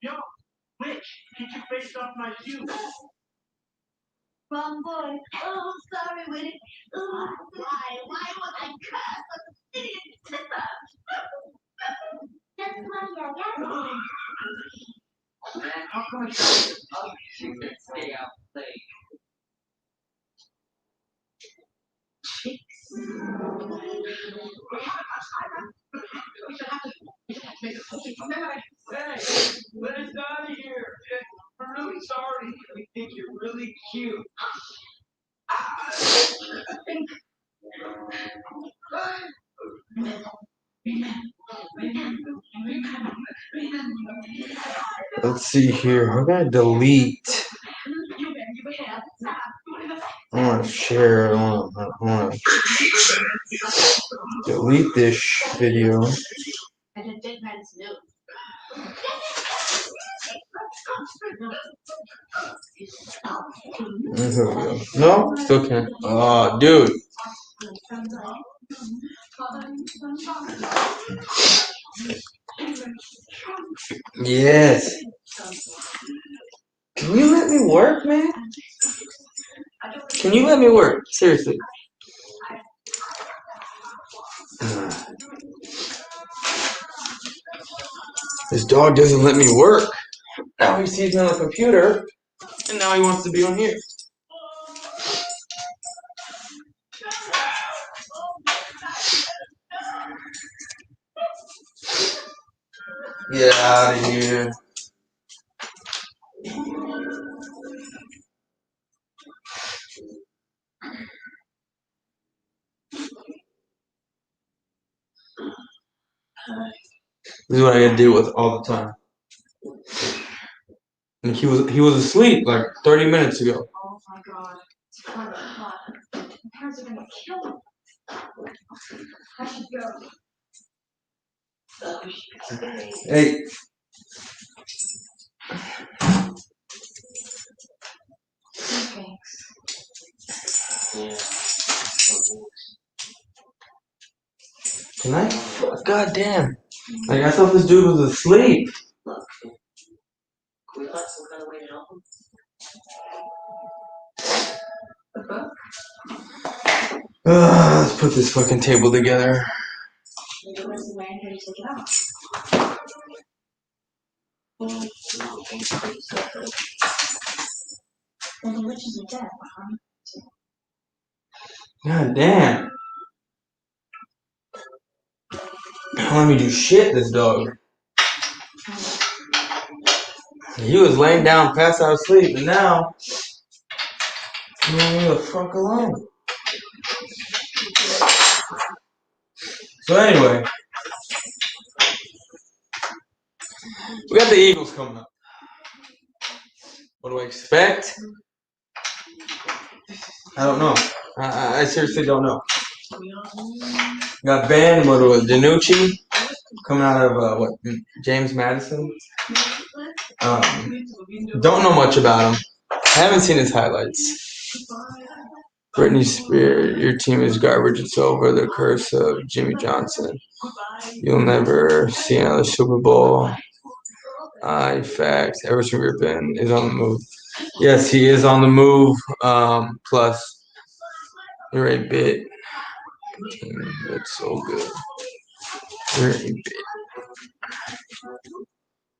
Yo, Mitch, get your face off my shoe. Wrong boy. Oh, sorry, Winnie. Oh, why would I curse an idiot sister? That's funny, I guess. Man, how come it's not stay out late? Hey, let us out of here. I'm really sorry. We think you're really cute. Let's see here. I'm gonna delete. I want to share. I want to delete this video. Here we go. No, still can't. Oh, dude. Yes. Can you let me work, man? Can you let me work? Seriously. This dog doesn't let me work. Now he sees me on the computer, and now he wants to be on here. Get out of here. This is what I gotta deal with all the time. And he was asleep like 30 minutes ago. Oh my God. It's 5 o'clock. My parents are gonna kill me. I should go. Hey. Thanks. Can I? God damn. Like, I thought this dude was asleep. Look, can we find some kind of way to help him? Let's put this fucking table together. Maybe there's a man here to take it out. And the witches are dead, huh? God damn. Don't let me do shit, this dog. He was laying down, passed out asleep, and now you want me the fuck alone. So anyway, we got the Eagles coming up. What do I expect? I don't know. I seriously don't know. Got Ben, what was DiNucci coming out of James Madison. Don't know much about him. I haven't seen his highlights. Britney Spears, your team is garbage. It's over. The curse of Jimmy Johnson. You'll never see another Super Bowl. Facts. Everson Griffin is on the move. Yes, he is on the move. Plus, you're a bit. That's so good. You're a bit.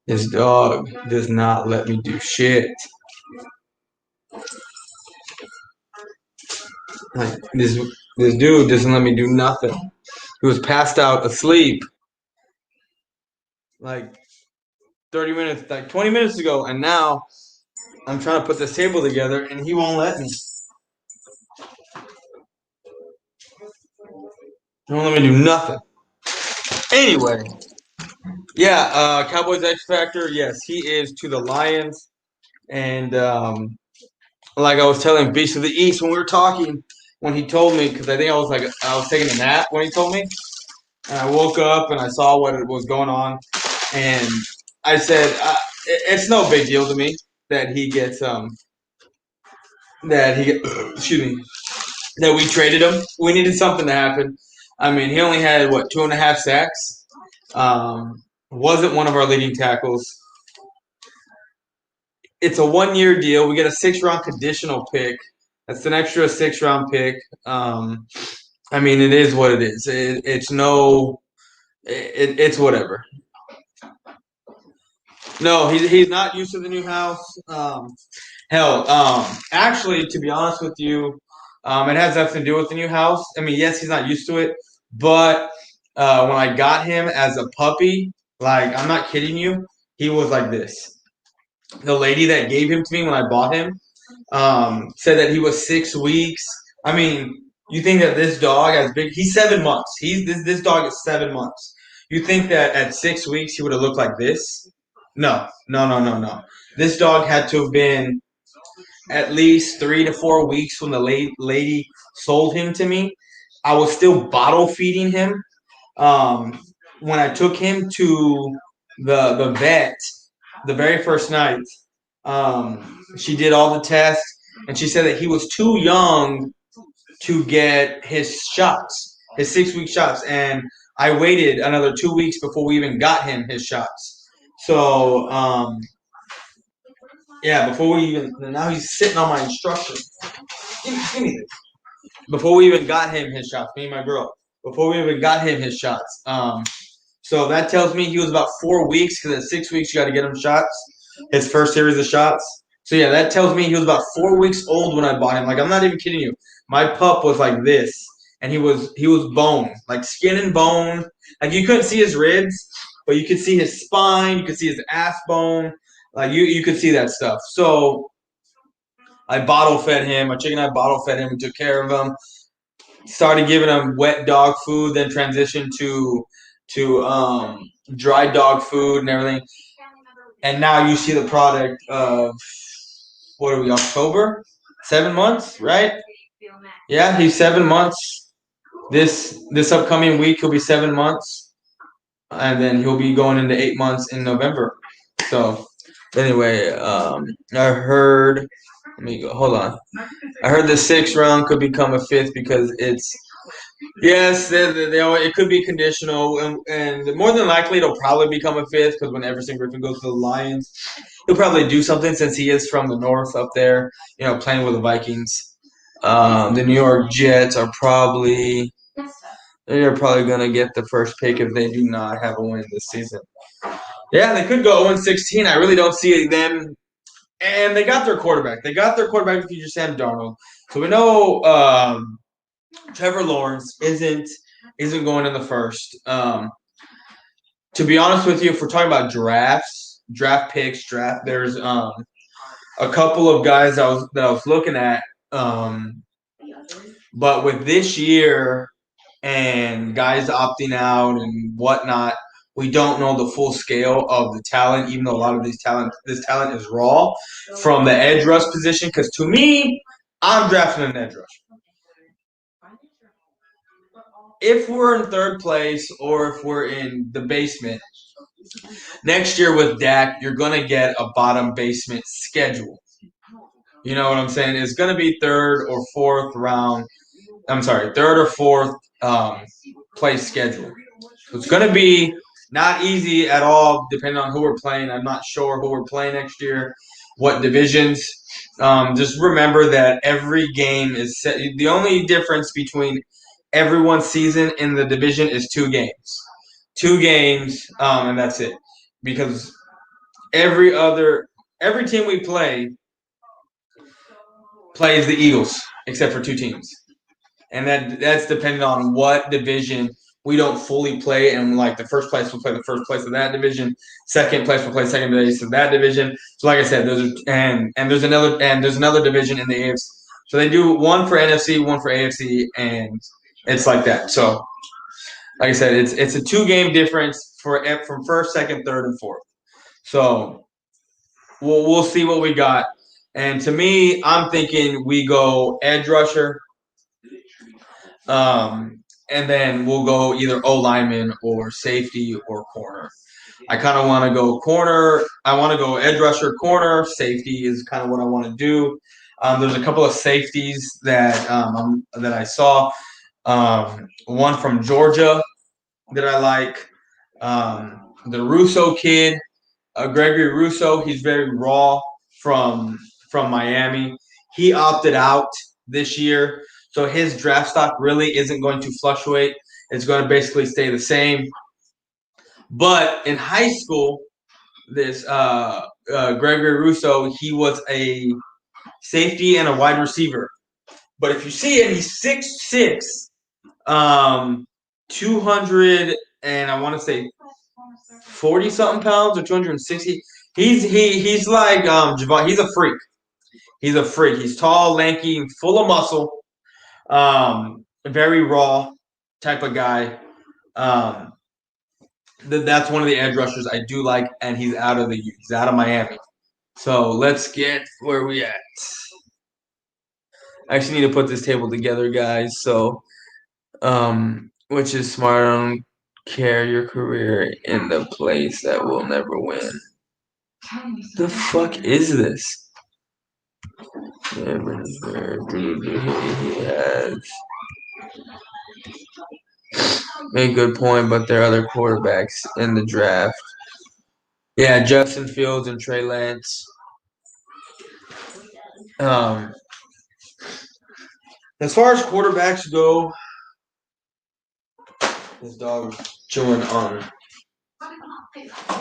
This dog does not let me do shit. Like this dude doesn't let me do nothing. He was passed out asleep like 30 minutes, like 20 minutes ago, and now I'm trying to put this table together and he won't let me. He won't let me do nothing. Anyway, yeah, Cowboys X Factor, yes, he is to the Lions. And like I was telling Beast of the East when we were talking, when he told me, because I think I was taking a nap when he told me. And I woke up and I saw what was going on. And I said, it's no big deal to me that he gets, excuse me, that we traded him. We needed something to happen. I mean, he only had, 2.5 sacks. Wasn't one of our leading tackles. It's a 1-year deal. We get a 6th-round conditional pick. That's an extra 6th-round pick. I mean, it is what it is. It's whatever. No, he's not used to the new house. Actually, to be honest with you, it has nothing to do with the new house. I mean, yes, he's not used to it, but when I got him as a puppy, like I'm not kidding you, he was like this. The lady that gave him to me when I bought him said that he was 6 weeks. I mean, you think that this dog as big? He's 7 months. This dog is 7 months. You think that at 6 weeks he would have looked like this? No, no, no, no, no. This dog had to have been at least 3 to 4 weeks when the lady sold him to me. I was still bottle feeding him. When I took him to the vet the very first night, she did all the tests, and she said that he was too young to get his shots, his 6-week shots, and I waited another 2 weeks before we even got him his shots. So, yeah, before we even now he's sitting on my instructions. Give me this. Before we even got him his shots, me and my girl. Before we even got him his shots. So that tells me he was about 4 weeks because at 6 weeks you got to get him shots. His first series of shots. So yeah, that tells me he was about 4 weeks old when I bought him. Like I'm not even kidding you. My pup was like this, and he was bone, like skin and bone. Like you couldn't see his ribs, but you could see his spine. You could see his ass bone. Like you could see that stuff. So I bottle fed him. My chicken, I bottle fed him and took care of him. Started giving him wet dog food, then transitioned to dry dog food and everything. And now you see the product of what are we, October? 7 months, right? Yeah, he's 7 months. This upcoming week he'll be 7 months, and then he'll be going into 8 months in November. So anyway, I heard. Let me go. Hold on. I heard the 6th round could become a 5th because it's. Yes, it could be conditional, and more than likely it'll probably become a 5th because when Everson Griffin goes to the Lions, he'll probably do something since he is from the north up there, playing with the Vikings. The New York Jets are they're probably gonna get the first pick if they do not have a win this season. Yeah, they could go 0-16. I really don't see them. And they got their quarterback. They got their quarterback, future Sam Darnold. So we know Trevor Lawrence isn't going in the first. To be honest with you, if we're talking about draft picks, there's a couple of guys that I was looking at. But with this year and guys opting out and whatnot, we don't know the full scale of the talent, even though a lot of this talent is raw from the edge rush position. Because to me, I'm drafting an edge rush. If we're in third place or if we're in the basement, next year with Dak, you're going to get a bottom basement schedule. You know what I'm saying? It's going to be third or fourth place schedule. So it's going to be not easy at all, depending on who we're playing. I'm not sure who we're playing next year, what divisions. Just remember that every game is set. The only difference between everyone's season in the division is 2 games. 2 games, and that's it. Because every team we play plays the Eagles, except for 2 teams. And that's dependent on what division we don't fully play. And like the first place will play the first place of that division. Second place will play second place of that division. So like I said, there's another division in the AFC. So they do one for NFC, one for AFC, and it's like that. So like I said, it's a 2-game difference from first, second, third, and fourth. So we'll see what we got. And to me, I'm thinking we go edge rusher. And then we'll go either O-lineman or safety or corner. I kind of want to go corner. I want to go edge rusher, corner. Safety is kind of what I want to do. There's a couple of safeties that I saw. One from Georgia that I like. The Russo kid, Gregory Russo. He's very raw from Miami. He opted out this year, so his draft stock really isn't going to fluctuate. It's going to basically stay the same. But in high school, this Gregory Russo, he was a safety and a wide receiver. But if you see him, he's 6'6", 200 and I want to say 40 something pounds or 260. He's like Javon. He's a freak. He's a freak. He's tall, lanky, full of muscle. Very raw type of guy. That's one of the edge rushers I do like, and he's out of Miami. So let's get where we at. I actually need to put this table together, guys. So, which is smart. I don't care your career in the place that will never win. The fuck is this? He has made a good point, but there are other quarterbacks in the draft. Yeah, Justin Fields and Trey Lance. As far as quarterbacks go, this dog is chewing on.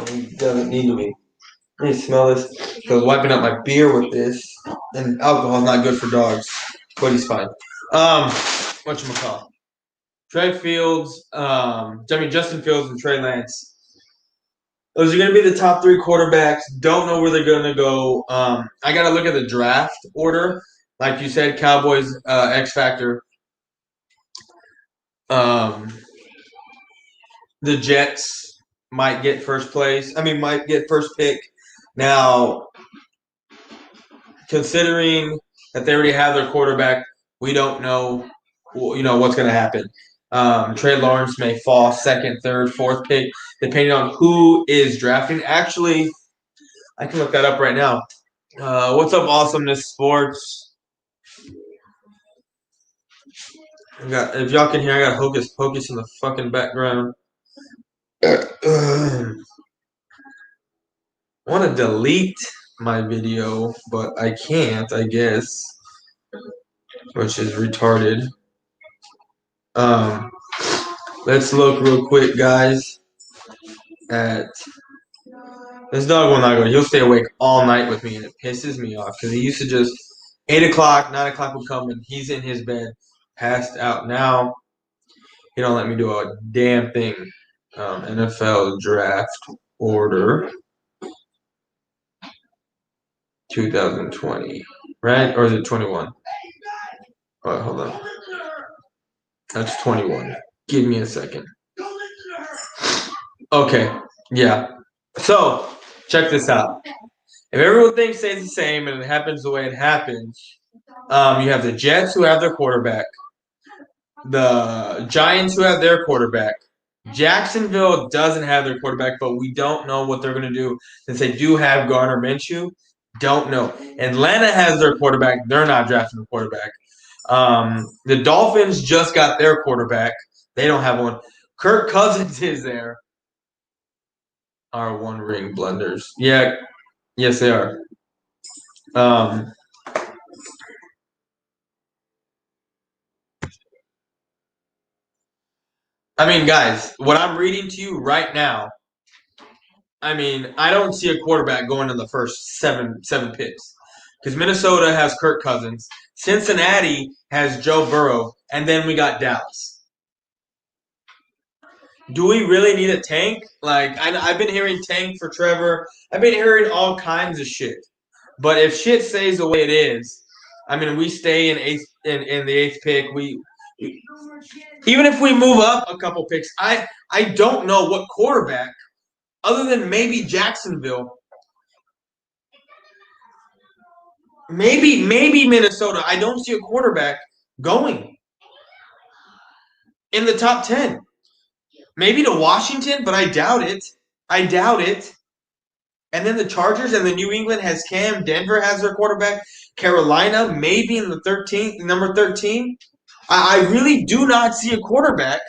He doesn't need to be. I need to smell this. I was wiping up my beer with this, and alcohol is not good for dogs, but he's fine. Whatchamacallit? Justin Fields and Trey Lance. Those are going to be the top three quarterbacks. Don't know where they're going to go. I got to look at the draft order. Like you said, Cowboys X Factor. The Jets might get first place. Might get first pick. Now, considering that they already have their quarterback, we don't know, what's going to happen. Trey Lawrence may fall second, third, fourth pick, depending on who is drafting. Actually, I can look that up right now. What's up, Awesomeness Sports? If y'all can hear, I got Hocus Pocus in the fucking background. I want to delete my video, but I can't, I guess, which is retarded. Let's look real quick, guys, at this dog will not go. He'll stay awake all night with me, and it pisses me off because he used to just 8 o'clock, 9 o'clock would come, and he's in his bed, passed out. Now he don't let me do a damn thing. NFL draft order 2020, right? Or is it 21? Oh, hold on. That's 21. Give me a second. Okay, yeah. So, check this out. If everything stays the same and it happens the way it happens, you have the Jets who have their quarterback, the Giants who have their quarterback. Jacksonville doesn't have their quarterback, but we don't know what they're going to do since they do have Gardner Minshew. Don't know. Atlanta has their quarterback. They're not drafting a quarterback. The Dolphins just got their quarterback. They don't have one. Kirk Cousins is there. Are one-ring blunders. Yeah. Yes, they are. Guys, what I'm reading to you right now, I don't see a quarterback going in the first seven picks. Because Minnesota has Kirk Cousins. Cincinnati has Joe Burrow. And then we got Dallas. Do we really need a tank? I've been hearing tank for Trevor. I've been hearing all kinds of shit. But if shit stays the way it is, we stay in the eighth pick. Even if we move up a couple picks, I don't know what quarterback, other than maybe Jacksonville, maybe Minnesota. I don't see a quarterback going in the top 10. Maybe to Washington, but I doubt it. And then the Chargers and the New England has Cam. Denver has their quarterback. Carolina, maybe in the number 13. I really do not see a quarterback.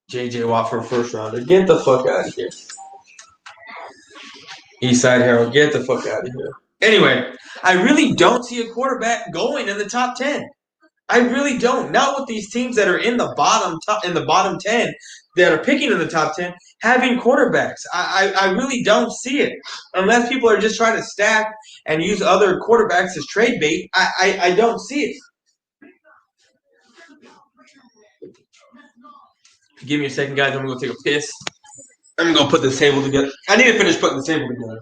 J.J. Watt for a first rounder. Get the fuck out of here. Eastside Harold, get the fuck out of here. Anyway, I really don't see a quarterback going in the top 10. I really don't. Not with these teams that are in the bottom 10 that are picking in the top 10 having quarterbacks. I really don't see it. Unless people are just trying to stack and use other quarterbacks as trade bait, I don't see it. Give me a second, guys. I'm going to go take a piss. I'm going to put this table together. I need to finish putting the table together.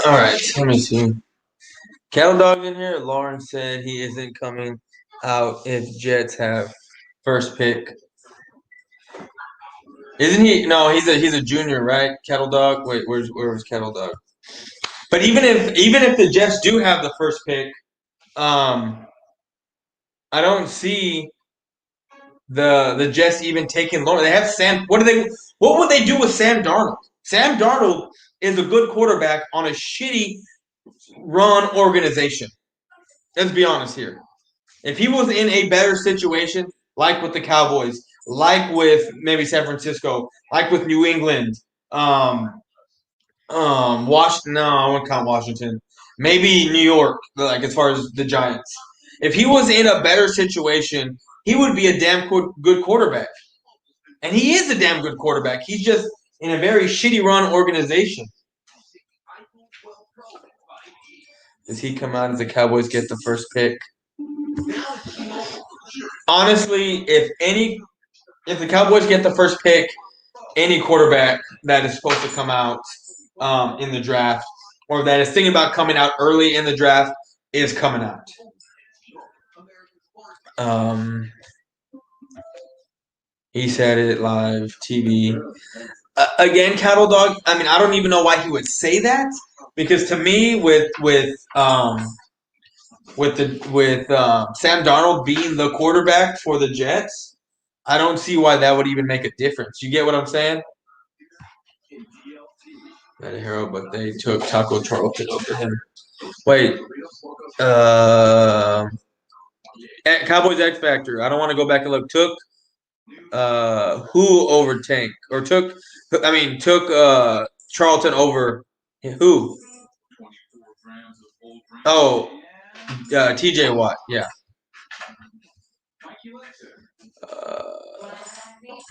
All right, let me see. Cattle Dog in here. Lauren said he isn't coming out if Jets have first pick. Isn't he? No, he's a junior, right? Cattle Dog. Wait, where was Cattle Dog? But even if the Jets do have the first pick, I don't see the Jets even taking Lauren. They have Sam. What would they do with Sam Darnold? Sam Darnold is a good quarterback on a shitty run organization. Let's be honest here. If he was in a better situation, like with the Cowboys, like with maybe San Francisco, like with New England, Washington. No, I wouldn't count Washington. Maybe New York, like as far as the Giants. If he was in a better situation, he would be a damn good quarterback. And he is a damn good quarterback. He's just in a very shitty run organization. Does he come out as the Cowboys get the first pick? Honestly, if the Cowboys get the first pick, any quarterback that is supposed to come out in the draft or that is thinking about coming out early in the draft is coming out. He said it live TV. Again, Cattle Dog. I mean, I don't even know why he would say that because to me, with Sam Darnold being the quarterback for the Jets, I don't see why that would even make a difference. You get what I'm saying? Not a hero, but they took Taco Charlton over him. Wait. Cowboys X Factor. I don't want to go back and look. Took who over Tank? Or took Charlton over who? Oh, TJ Watt. Yeah.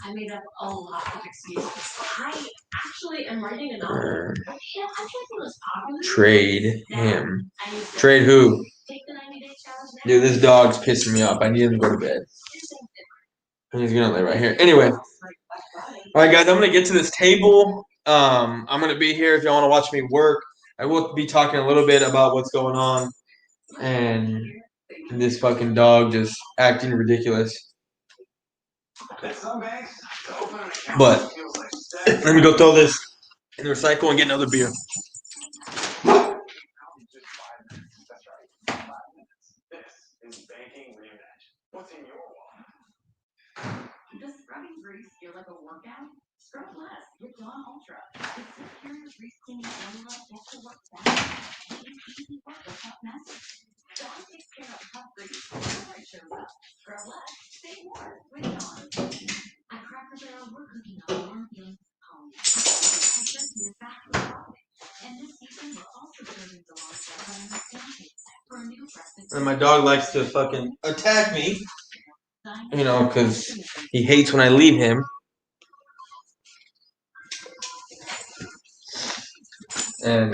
I made up a lot of excuses. I actually am writing a novel. Trade him. Trade who? Dude, this dog's pissing me off. I need him to go to bed. And he's gonna lay right here. Anyway. Alright guys, I'm gonna get to this table. I'm gonna be here if y'all wanna watch me work. I will be talking a little bit about what's going on. And this fucking dog just acting ridiculous. But let me go throw this in the recycle and get another beer. Does scrubbing grease feel like a workout? Scrub less with Dawn Ultra. Its superior grease cleaning formula gets to work fast. It's easy work without messing. Dawn takes care of tough grease before it shows up. Scrub less, save more with Dawn. At Cracker Barrel, we're cooking up warm feelings at home. Our turkey is back to the holiday. And this season, we're also serving the long pancakes for a new breakfast. And my dog likes to fucking attack me. You know, because he hates when I leave him. And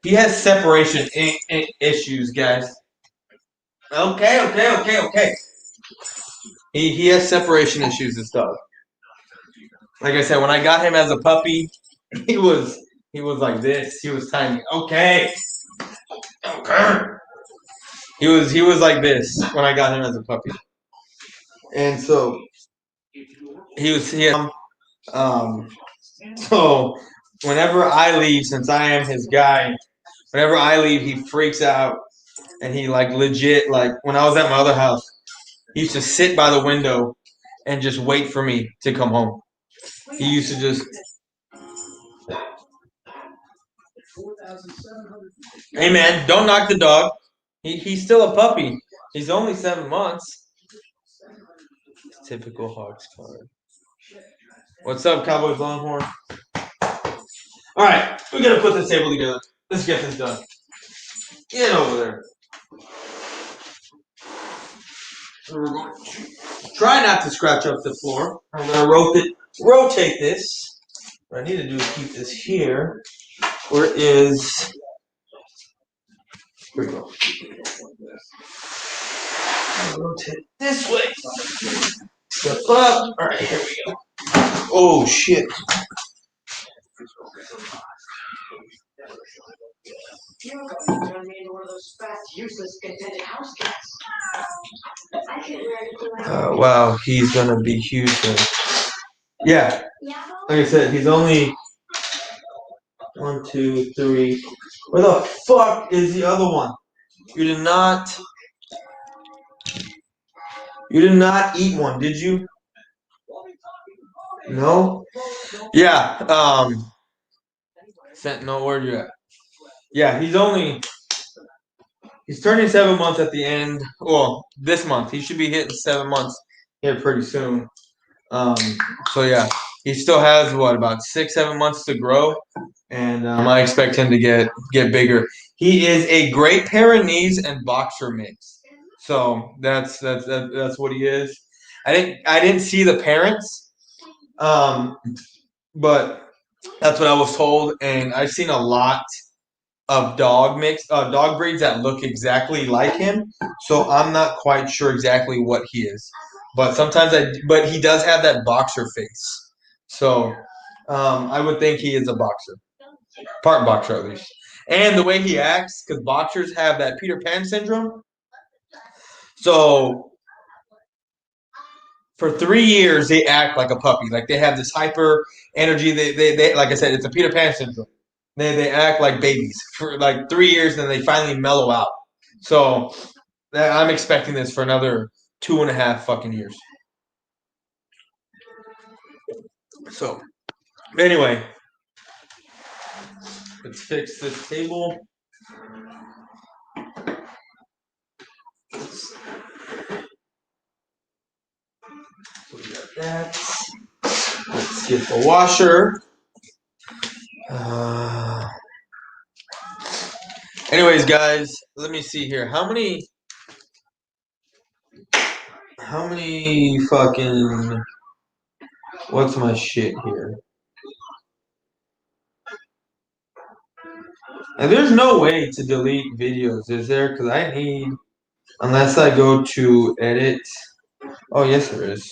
He has separation issues, guys. Okay. He has separation issues and stuff. Like I said, when I got him as a puppy, he was like this. He was tiny. Okay. He was like this when I got him as a puppy, and so he had, so whenever I leave, since I am his guy, whenever I leave, he freaks out and he like legit like when I was at my other house, he used to sit by the window and just wait for me to come home. He used to just, hey man, don't knock the dog. He's still a puppy. He's only 7 months. Typical Hawks card. What's up, Cowboys Longhorn? All right, we gotta put this table together. Let's get this done. Get over there. So we're going to try not to scratch up the floor. I'm gonna rotate this. What I need to do is keep this here. Where is? Here we go. Rotate this way. Step up. All right, here we go. Oh shit. You're going to turn me into one of those fat, useless, contented house cats. I can't wear it. Wow, he's gonna be huge. Yeah, like I said, he's only 1, 2, 3. Where the fuck is the other one? You did not eat one, did you? No? Yeah, Sentinel, where you at? Yeah, he's turning 7 months at the end. Well, this month. He should be hitting 7 months here pretty soon. So yeah, he still has about 6, 7 months to grow, and I expect him to get bigger. He is a Great Pyrenees and boxer mix. So that's what he is. I didn't see the parents, but that's what I was told, and I've seen a lot of dog breeds that look exactly like him. So I'm not quite sure exactly what he is, but but he does have that boxer face. So I would think he is a boxer, part boxer at least. And the way he acts, because boxers have that Peter Pan syndrome. So for 3 years they act like a puppy, like they have this hyper energy. They like I said, it's a Peter Pan syndrome. They act like babies for like 3 years, and then they finally mellow out. So I'm expecting this for another 2.5 fucking years. So anyway, let's fix this table. So we got that. Let's get the washer. Anyways, guys, let me see here. How many fucking, what's my shit here? And there's no way to delete videos, is there? Because I need, unless I go to edit. Oh, yes, there is.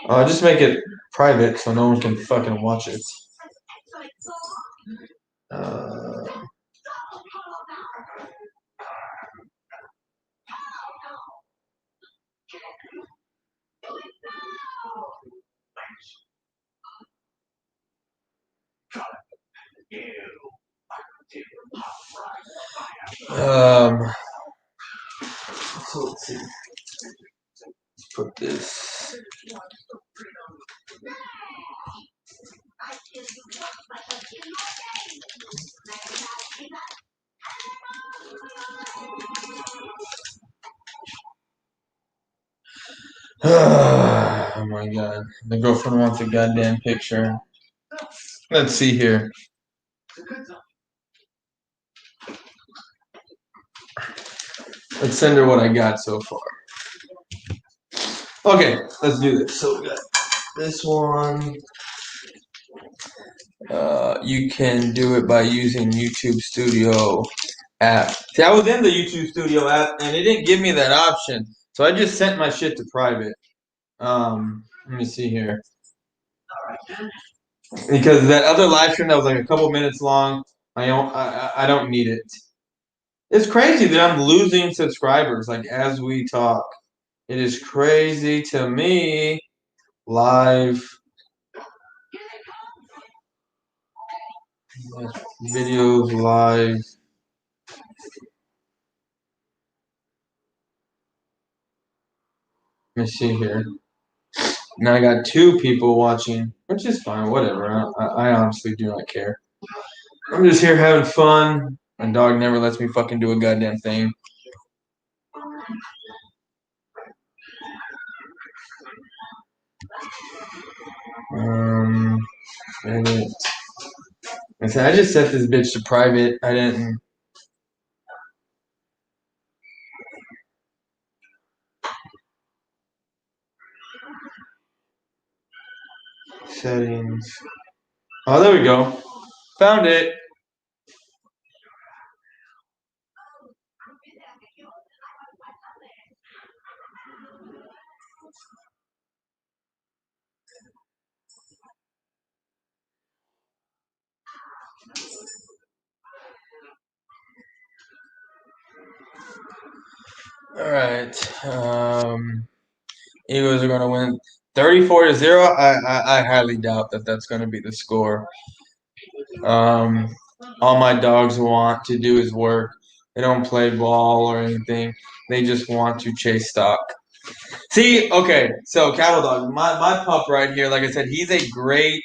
I'll just make it private so no one can fucking watch it. So let's see. Let's put this. Oh my god. The girlfriend wants a goddamn picture. Let's see here. Let's send her what I got so far. Okay, let's do this. So we got this one. You can do it by using YouTube Studio app. See, I was in the YouTube Studio app and it didn't give me that option, so I just sent my shit to private. Let me see here. Because that other live stream that was like a couple minutes long, I don't need it. It's crazy that I'm losing subscribers like as we talk. It is crazy to me. Live videos live. Let me see here. Now I got 2 people watching, which is fine. Whatever. I honestly do not care. I'm just here having fun. My dog never lets me fucking do a goddamn thing. Edit. I said I just set this bitch to private. I didn't. Settings. Oh, there we go. Found it. All right. Eagles are going to win 34-0. I highly doubt that that's going to be the score. All my dogs want to do is work. They don't play ball or anything. They just want to chase stock. See, okay, so cattle dog, my pup right here, like I said, he's a great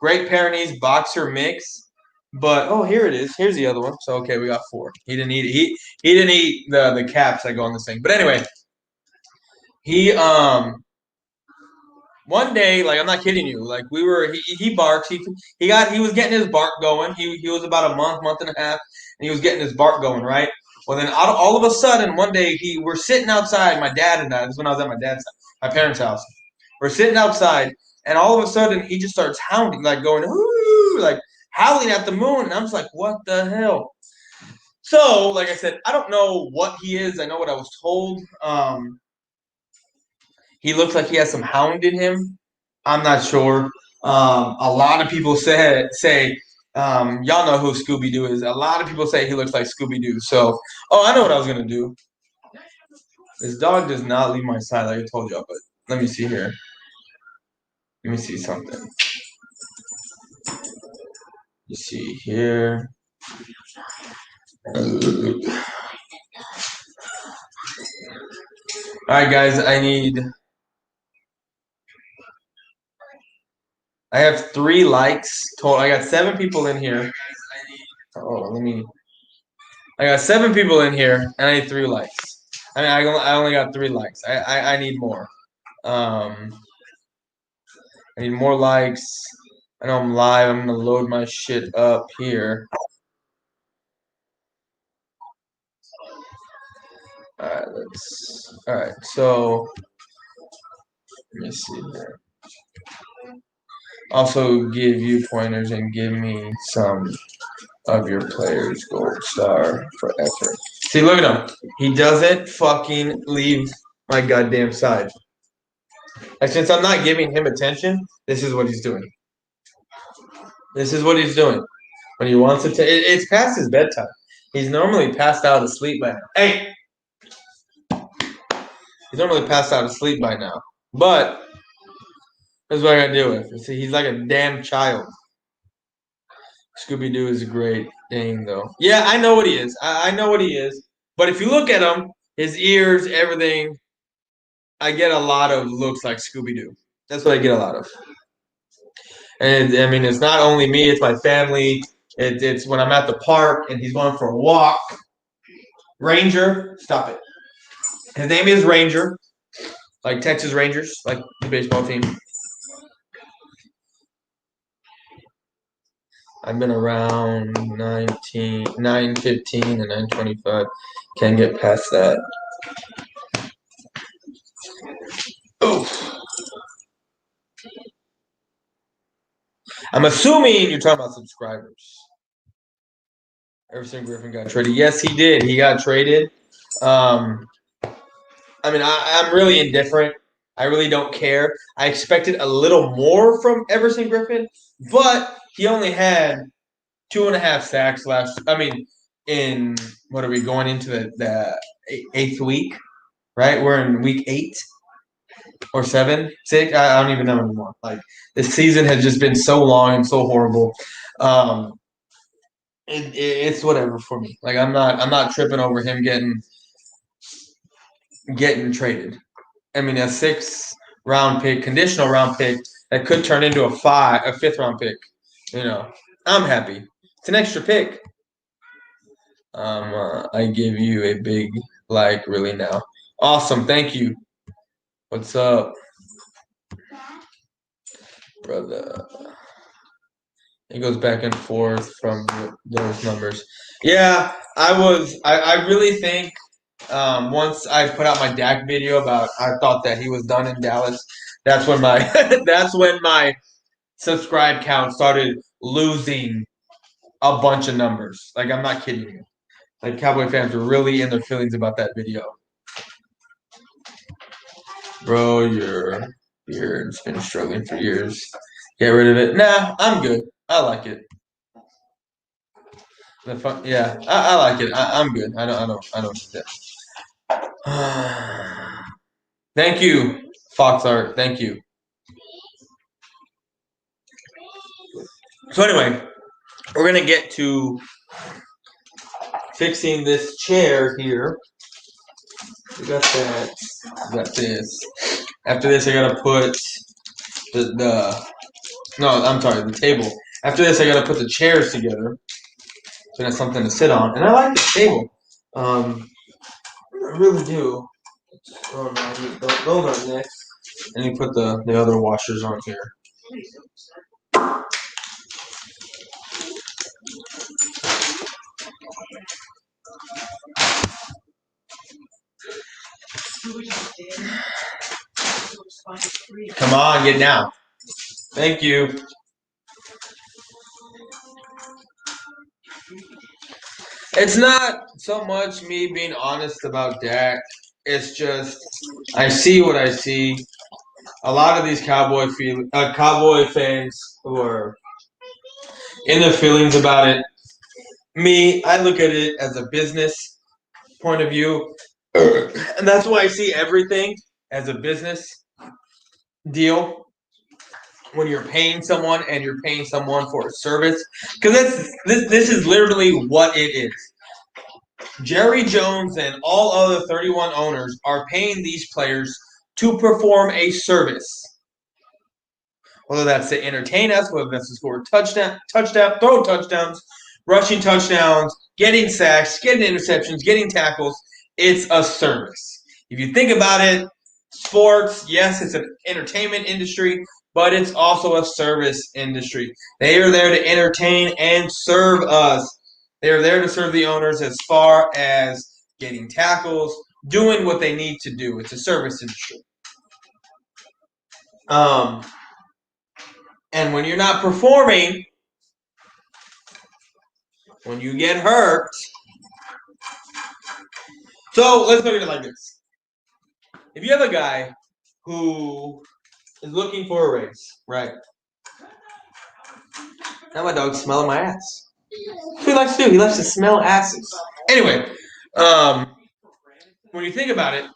Pyrenees boxer mix. But oh, here it is. Here's the other one. So okay, we got 4. He didn't eat he didn't eat the caps that go on this thing. But anyway, he one day, like I'm not kidding you, like he barks. He was getting his bark going. He was about a month and a half, and he was getting his bark going, right? Well, then all of a sudden one day we're sitting outside, my dad and I. This is when I was at my parents' house. We're sitting outside, and all of a sudden he just starts hounding, like going, "Ooh," like howling at the moon, and I'm just like, what the hell? So, like I said, I don't know what he is. I know what I was told. He looks like he has some hound in him. I'm not sure. A lot of people say y'all know who Scooby Doo is. A lot of people say he looks like Scooby Doo. So, I know what I was gonna do. This dog does not leave my side, like I told y'all. But let me see here. Let me see something. You see here. All right, guys. I have 3 likes total. I got 7 people in here. Oh, I got 7 people in here, and I need 3 likes. I mean, I only got 3 likes. I need more. I need more likes. I know I'm live. I'm gonna load my shit up here. All right. So let me see here. Also, give you pointers and give me some of your players gold star for effort. See, look at him. He doesn't fucking leave my goddamn side. And since I'm not giving him attention, this is what he's doing. This is what he's doing. When he wants to, it's past his bedtime. He's normally passed out asleep by now. Hey! He's normally passed out asleep by now. But, this is what I gotta deal with. See, he's like a damn child. Scooby Doo is a great thing, though. Yeah, I know what he is. I know what he is. But if you look at him, his ears, everything, I get a lot of looks like Scooby Doo. That's what I get a lot of. And I mean, it's not only me; it's my family. It's when I'm at the park and he's going for a walk. Ranger, stop it. His name is Ranger, like Texas Rangers, like the baseball team. I've been around 9:15 and 9:25. Can't get past that. I'm assuming you're talking about subscribers. Everson Griffin got traded. Yes, he did. He got traded. I mean, I'm really indifferent. I really don't care. I expected a little more from Everson Griffin, but he only had 2.5 sacks last. I mean, in what are we going into the eighth week? Right, we're in week 8 or 7, 6. I don't even know anymore. Like this season has just been so long and so horrible. It's whatever for me. Like I'm not tripping over him getting traded. I mean, a 6th-round pick, conditional round pick that could turn into a 5th-round pick. You know, I'm happy. It's an extra pick. I give you a big like really now. Awesome, thank you. What's up, brother? It goes back and forth from those numbers. Yeah, I really think once I put out my Dak video about I thought that he was done in Dallas. That's when my that's when my subscribe count started losing a bunch of numbers. Like I'm not kidding you. Like Cowboy fans were really in their feelings about that video. Bro, your beard's been struggling for years. Get rid of it. Nah, I'm good. I like it. Yeah, I like it. I'm good. I don't need that. Thank you, Fox Art. Thank you. So anyway, we're gonna get to fixing this chair here. We got that. We got this. After this, I gotta put the table. After this, I gotta put the chairs together. So that's something to sit on, and I like the table. I really do. Oh no, those are next. And you put the other washers on here. Come on, get down. Thank you. It's not so much me being honest about Dak. It's just I see what I see. A lot of these Cowboy fans who are in their feelings about it. Me, I look at it as a business point of view, and that's why I see everything as a business deal. When you're paying someone and you're paying someone for a service, because this is literally what it is. Jerry Jones and all other 31 owners are paying these players to perform a service. Whether that's to entertain us, whether that's to score throw touchdowns, rushing touchdowns, getting sacks, getting interceptions, getting tackles, it's a service. If you think about it, sports, yes, it's an entertainment industry, but it's also a service industry. They are there to entertain and serve us. They are there to serve the owners as far as getting tackles, doing what they need to do. It's a service industry. And when you're not performing, when you get hurt. So let's look at it like this. If you have a guy who is looking for a raise, right? Now my dog's smelling my ass. What he likes to do? He likes to smell asses. Anyway, when you think about it,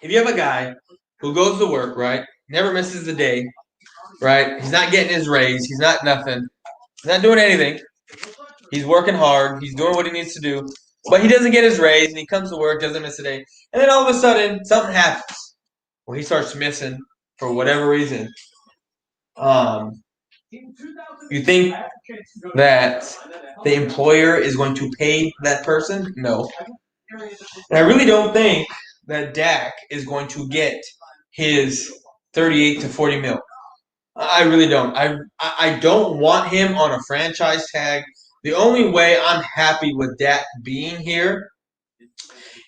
if you have a guy who goes to work, right, never misses a day, right, he's not getting his raise, he's not nothing, he's not doing anything, he's working hard, he's doing what he needs to do, but he doesn't get his raise, and he comes to work, doesn't miss a day, and then all of a sudden, something happens where he starts missing for whatever reason. You think that the employer is going to pay that person? No. And I really don't think that Dak is going to get his 38 to 40 mil. I really don't. I don't want him on a franchise tag. The only way I'm happy with Dak being here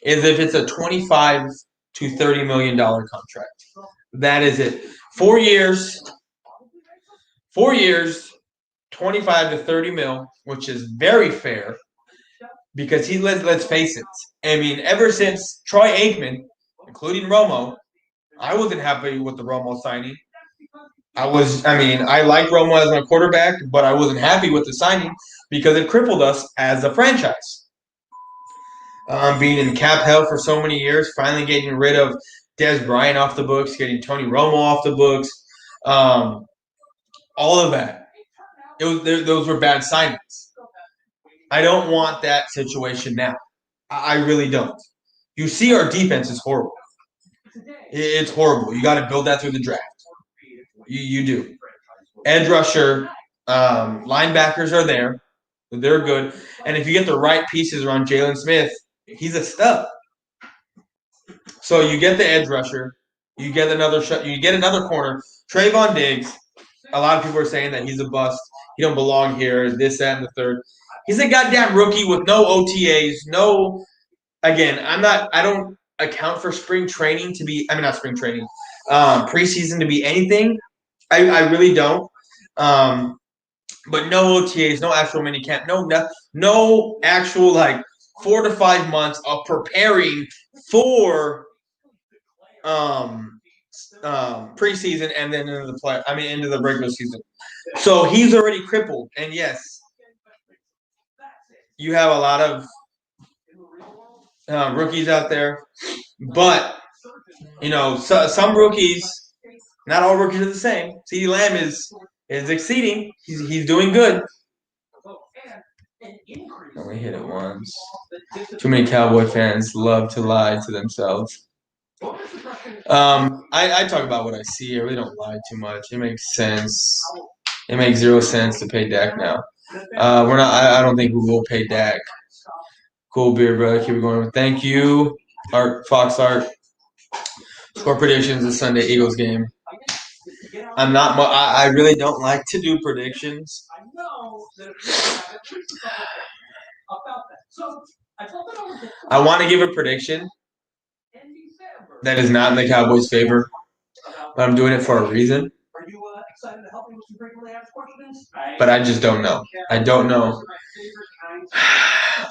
is if it's a $25 to $30 million contract. That is it. 4 years, 4 years, 25 to 30 mil, which is very fair because let's face it. I mean, ever since Troy Aikman, including Romo, I wasn't happy with the Romo signing. I like Romo as my quarterback, but I wasn't happy with the signing because it crippled us as a franchise. Being in cap hell for so many years, finally getting rid of Dez Bryant off the books, getting Tony Romo off the books, all of that. Those were bad signings. I don't want that situation now. I really don't. You see, our defense is horrible. It's horrible. You got to build that through the draft. You do. Edge rusher, linebackers are there. They're good. And if you get the right pieces around Jalen Smith, he's a stud. So you get the edge rusher. You get another corner. Trayvon Diggs. A lot of people are saying that he's a bust. He don't belong here. This, that, and the third. He's a goddamn rookie with no OTAs. No. Again, I don't account for spring training to be. I mean, not spring training. Preseason to be anything. I really don't. But no OTAs, no actual minicamp, no actual 4 to 5 months of preparing for preseason and then into the regular season. So he's already crippled. And yes, you have a lot of rookies out there, but some rookies. Not all rookies are the same. CeeDee Lamb is exceeding. He's doing good. Only hit it once. Too many Cowboy fans love to lie to themselves. I talk about what I see. I really don't lie too much. It makes sense. It makes 0 sense to pay Dak now. We're not. I don't think we will pay Dak. Cool beer, brother. Keep it going. Thank you, Fox Art. Score predictions this Sunday Eagles game. I'm not. I really don't like to do predictions. I want to give a prediction that is not in the Cowboys' favor, but I'm doing it for a reason. But I just don't know. I don't know.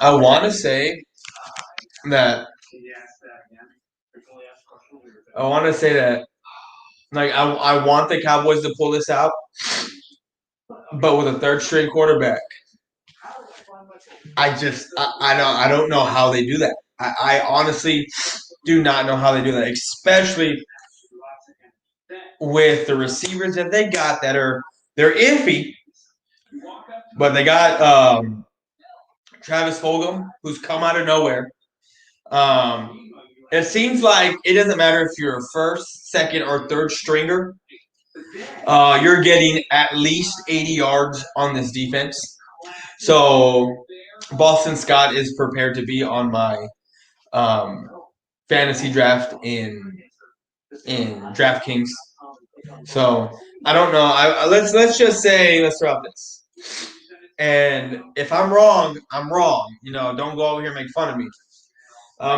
I want to say that. I want the Cowboys to pull this out, but with a third string quarterback. I don't know how they do that. I honestly do not know how they do that, especially with the receivers that they got they're iffy, but they got Travis Fulgham, who's come out of nowhere. It seems like it doesn't matter if you're a first, second, or third stringer. You're getting at least 80 yards on this defense. So Boston Scott is prepared to be on my fantasy draft in DraftKings. So I don't know. Let's just say let's throw out this. And if I'm wrong, I'm wrong. Don't go over here and make fun of me.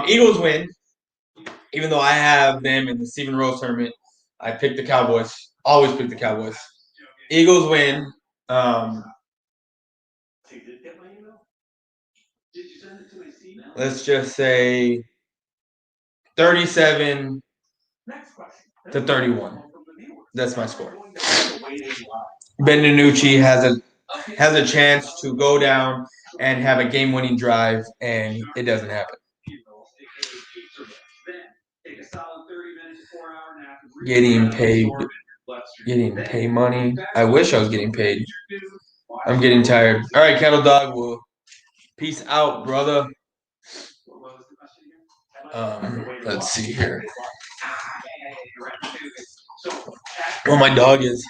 Eagles win, even though I have them in the Stephen Rose tournament. I picked the Cowboys. Always pick the Cowboys. Eagles win. Let's just say 37 to 31. That's my score. Ben DiNucci has a chance to go down and have a game-winning drive, and it doesn't happen. Getting paid money. I wish I was getting paid. I'm getting tired. All right, Cattle Dog. Well, peace out, brother. Let's see here. Well, my dog is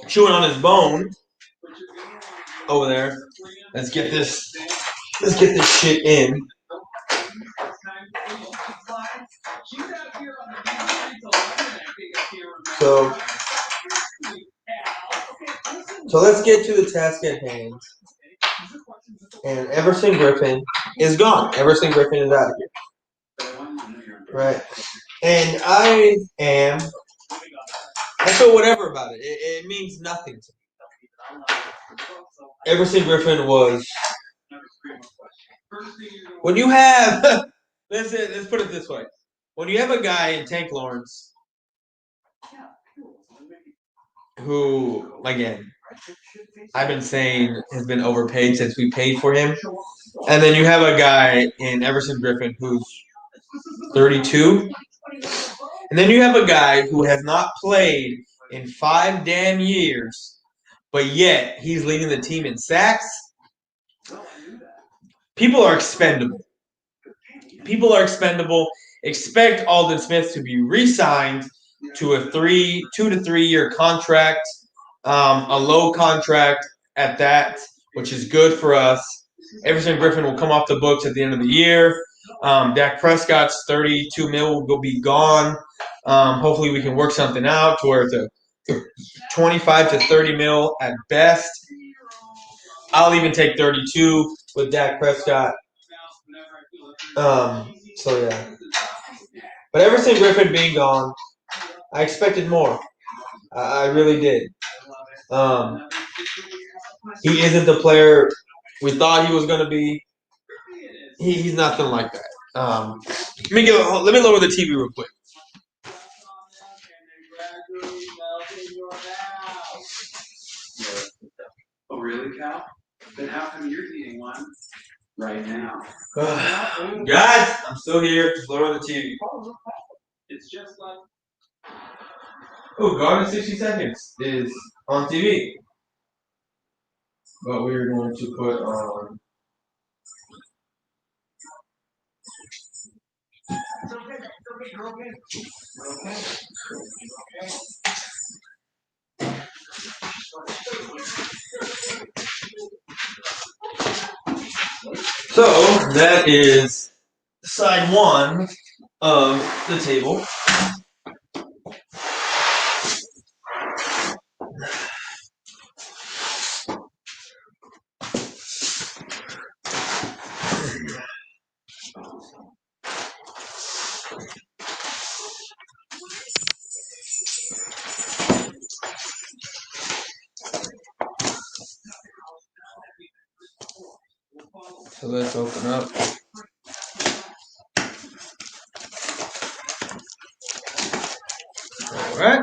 chewing on his bone over there. Let's get this shit in. So let's get to the task at hand. And Everson Griffin is gone. Everson Griffin is out of here. Right. And I feel whatever about it. It means nothing to me. Everson Griffin was when you have let's put it this way. When you have a guy in Tank Lawrence who, again, I've been saying has been overpaid since we paid for him, and then you have a guy in Everson Griffin who's 32, and then you have a guy who has not played in 5 damn years, but yet he's leading the team in sacks. People are expendable. Expect Aldon Smith to be re-signed to a 2 to 3 year contract, a low contract at that, which is good for us. Everson Griffin will come off the books at the end of the year. Dak Prescott's 32 mil will be gone. Hopefully we can work something out to where it's a 25 to 30 mil at best. I'll even take 32 with Dak Prescott. So yeah. But Everson Griffin being gone, I expected more. I really did. He isn't the player we thought he was going to be. He's nothing like that. Let me lower the TV real quick. Oh, really, Cal? Then how come you're eating one right now? Guys, I'm still here. Just lower the TV. It's just like. Oh, Gone in 60 Seconds is on TV. But we're going to put on. So that is side 1 of the table. So let's open up. All right.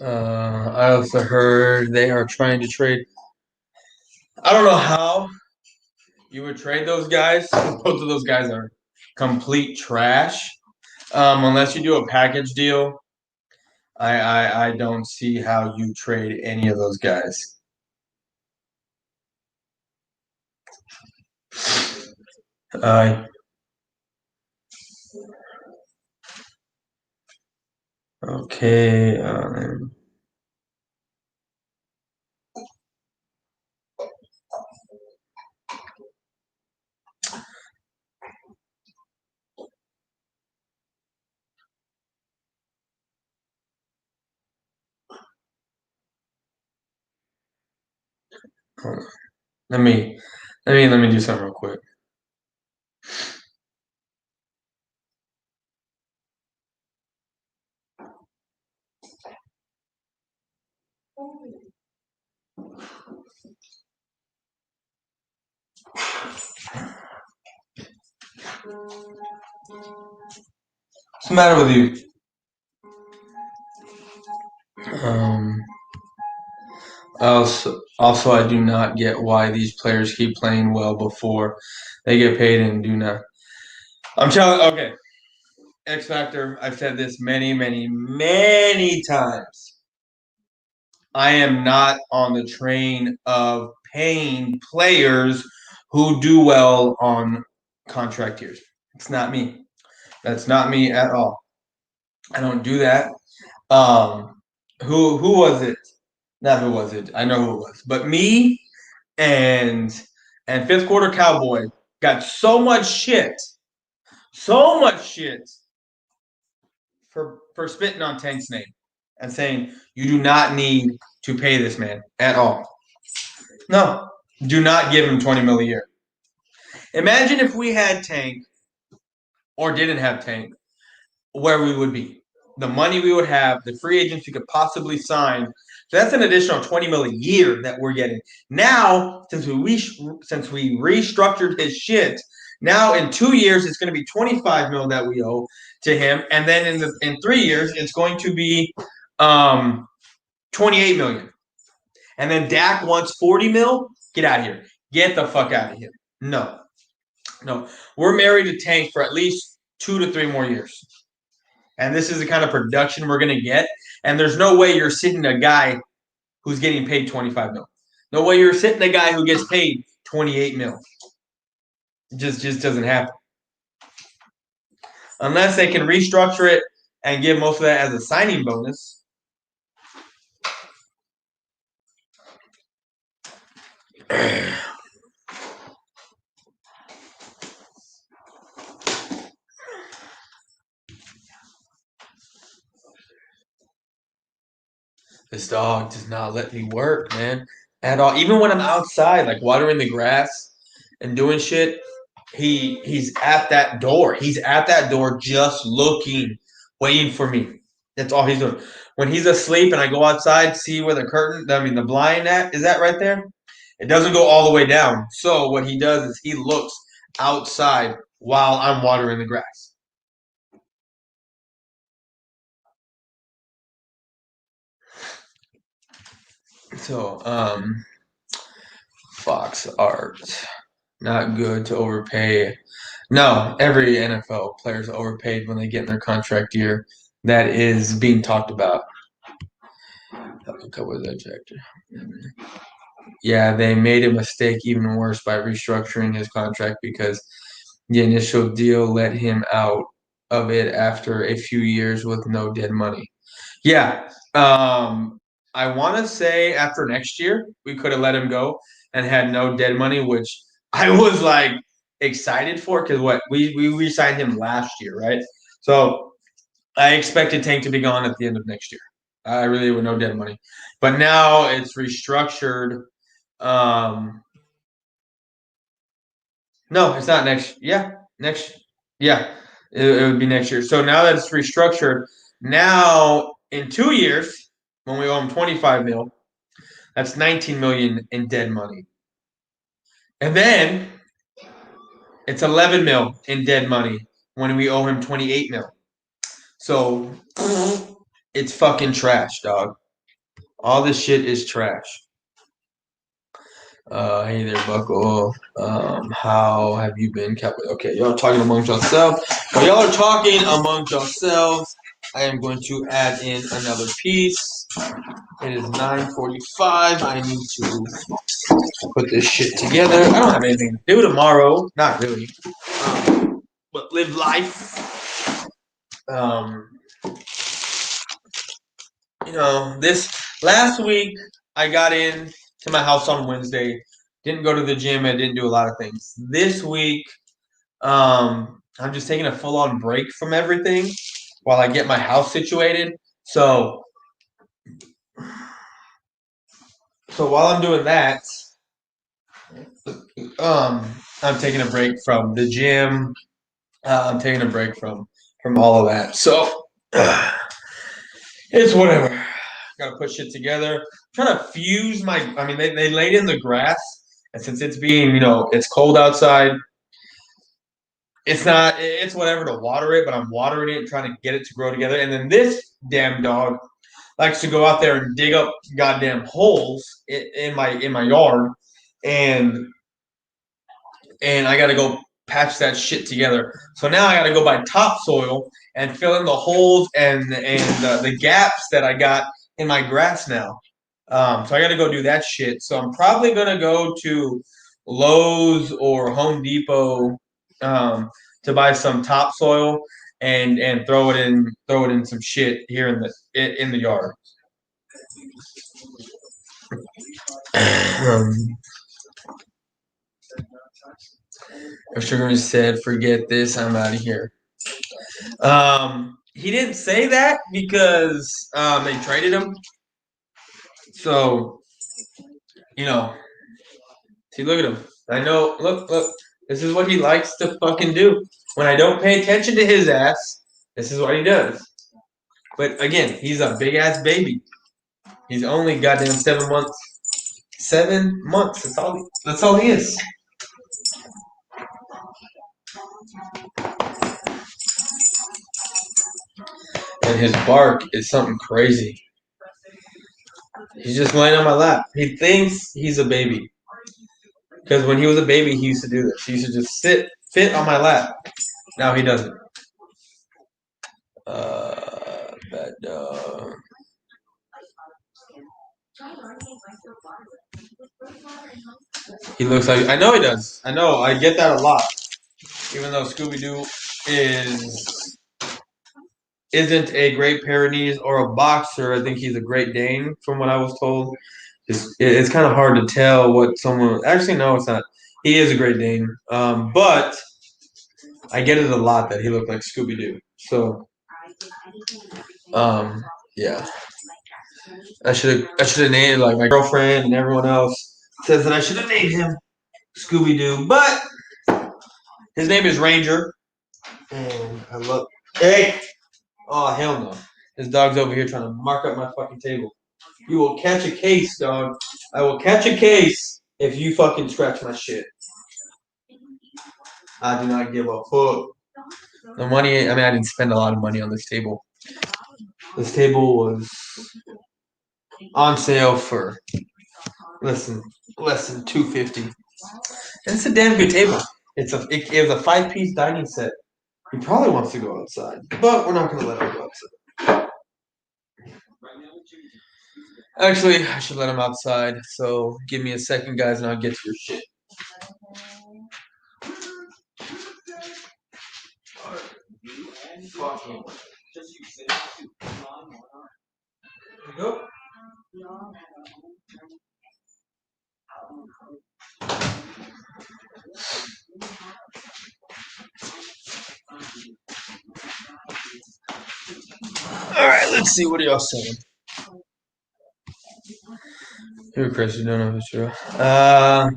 I also heard they are trying to trade. I don't know how you would trade those guys. Both of those guys are complete trash. Unless you do a package deal, I don't see how you trade any of those guys. Okay. Let me do something real quick. What's the matter with you? Also, I do not get why these players keep playing well before they get paid and do not. Okay. X Factor, I've said this many, many, many times. I am not on the train of paying players who do well on contract years. It's not me. That's not me at all. I don't do that. Who was it? Not who was it. I know who it was. But me and fifth quarter Cowboy got so much shit for spitting on Tank's name and saying you do not need to pay this man at all. No, do not give him $20 million a year. Imagine if we had Tank or didn't have Tank, where we would be. The money we would have, the free agents we could possibly sign. So that's an additional $20 million a year that we're getting. Now, since we restructured his shit, now in 2 years it's going to be $25 million that we owe to him, and then in 3 years it's going to be $28 million. And then Dak wants $40 million. Get out of here. Get the fuck out of here. No. We're married to Tank for at least 2 to 3 more years. And this is the kind of production we're going to get. And there's no way you're sitting a guy who's getting paid $25 million. No way you're sitting a guy who gets paid $28 million. It just doesn't happen. Unless they can restructure it and give most of that as a signing bonus. This dog does not let me work, man, at all. Even when I'm outside, like watering the grass and doing shit, he's at that door. He's at that door just looking, waiting for me. That's all he's doing. When he's asleep and I go outside, see where the blind is at right there, it doesn't go all the way down. So what he does is he looks outside while I'm watering the grass. So, Fox Art. Not good to overpay. No, every NFL player is overpaid when they get in their contract year. That is being talked about. Yeah, they made a mistake even worse by restructuring his contract because the initial deal let him out of it after a few years with no dead money. Yeah, I want to say after next year we could have let him go and had no dead money, which I was like excited for because we signed him last year, right? So I expected Tank to be gone at the end of next year. I really with no dead money, but now it's restructured. No, it's not next. Yeah, next. Yeah, it would be next year. So now that it's restructured, now in 2 years, when we owe him 25 mil, that's 19 million in dead money, and then it's 11 mil in dead money when we owe him 28 mil. So it's fucking trash, dog. All this shit is trash. Hey there, Buckle. How have you been, Cowboy? Okay, y'all are talking amongst yourselves. While y'all are talking amongst yourselves, I am going to add in another piece. It is 9:45. I need to put this shit together. I don't have anything to do tomorrow. Not really. But live life. This last week I got in to my house on Wednesday. Didn't go to the gym. I didn't do a lot of things. This week, I'm just taking a full-on break from everything while I get my house situated. So while I'm doing that, I'm taking a break from the gym. I'm taking a break from all of that. So it's whatever. Gotta put shit together. I'm trying to fuse they laid in the grass, and since it's being, it's cold outside, it's whatever to water it, but I'm watering it and trying to get it to grow together. And then this damn dog likes to go out there and dig up goddamn holes in my yard, and I gotta go patch that shit together. So now I gotta go buy topsoil and fill in the holes and the gaps that I got in my grass now. So I got to go do that shit. So I'm probably going to go to Lowe's or Home Depot to buy some topsoil and throw it in some shit here in the yard. Sugar said, "Forget this. I'm out of here." He didn't say that because they traded him. So, see, look at him. I know. Look. This is what he likes to fucking do. When I don't pay attention to his ass, this is what he does. But again, he's a big ass baby. He's only goddamn 7 months. 7 months. That's all he is. And his bark is something crazy. He's just laying on my lap. He thinks he's a baby. Because when he was a baby, he used to do this. He used to just fit on my lap. Now he doesn't. Bad dog. He looks like I know he does. I know. I get that a lot. Even though Scooby Doo isn't a Great Pyrenees or a boxer, I think he's a Great Dane, from what I was told. It's kind of hard to tell what someone. Actually, no, it's not. He is a Great Dane, but I get it a lot that he looked like Scooby Doo. So, yeah. I should have named, like, my girlfriend and everyone else says that I should have named him Scooby Doo, but his name is Ranger, and I love. Hey, oh hell no! This dog's over here trying to mark up my fucking table. You will catch a case, dog. I will catch a case if you fucking scratch my shit. I do not give a fuck. The money. I mean, I didn't spend a lot of money on this table. This table was on sale for less than $250. And it's a damn good table. It was a 5-piece dining set. He probably wants to go outside, but we're not going to let him go outside. Actually, I should let him outside. So give me a second, guys, and I'll get to your shit. Go. All right, let's see. What are y'all saying? Here, Chris, you don't know if it's true. I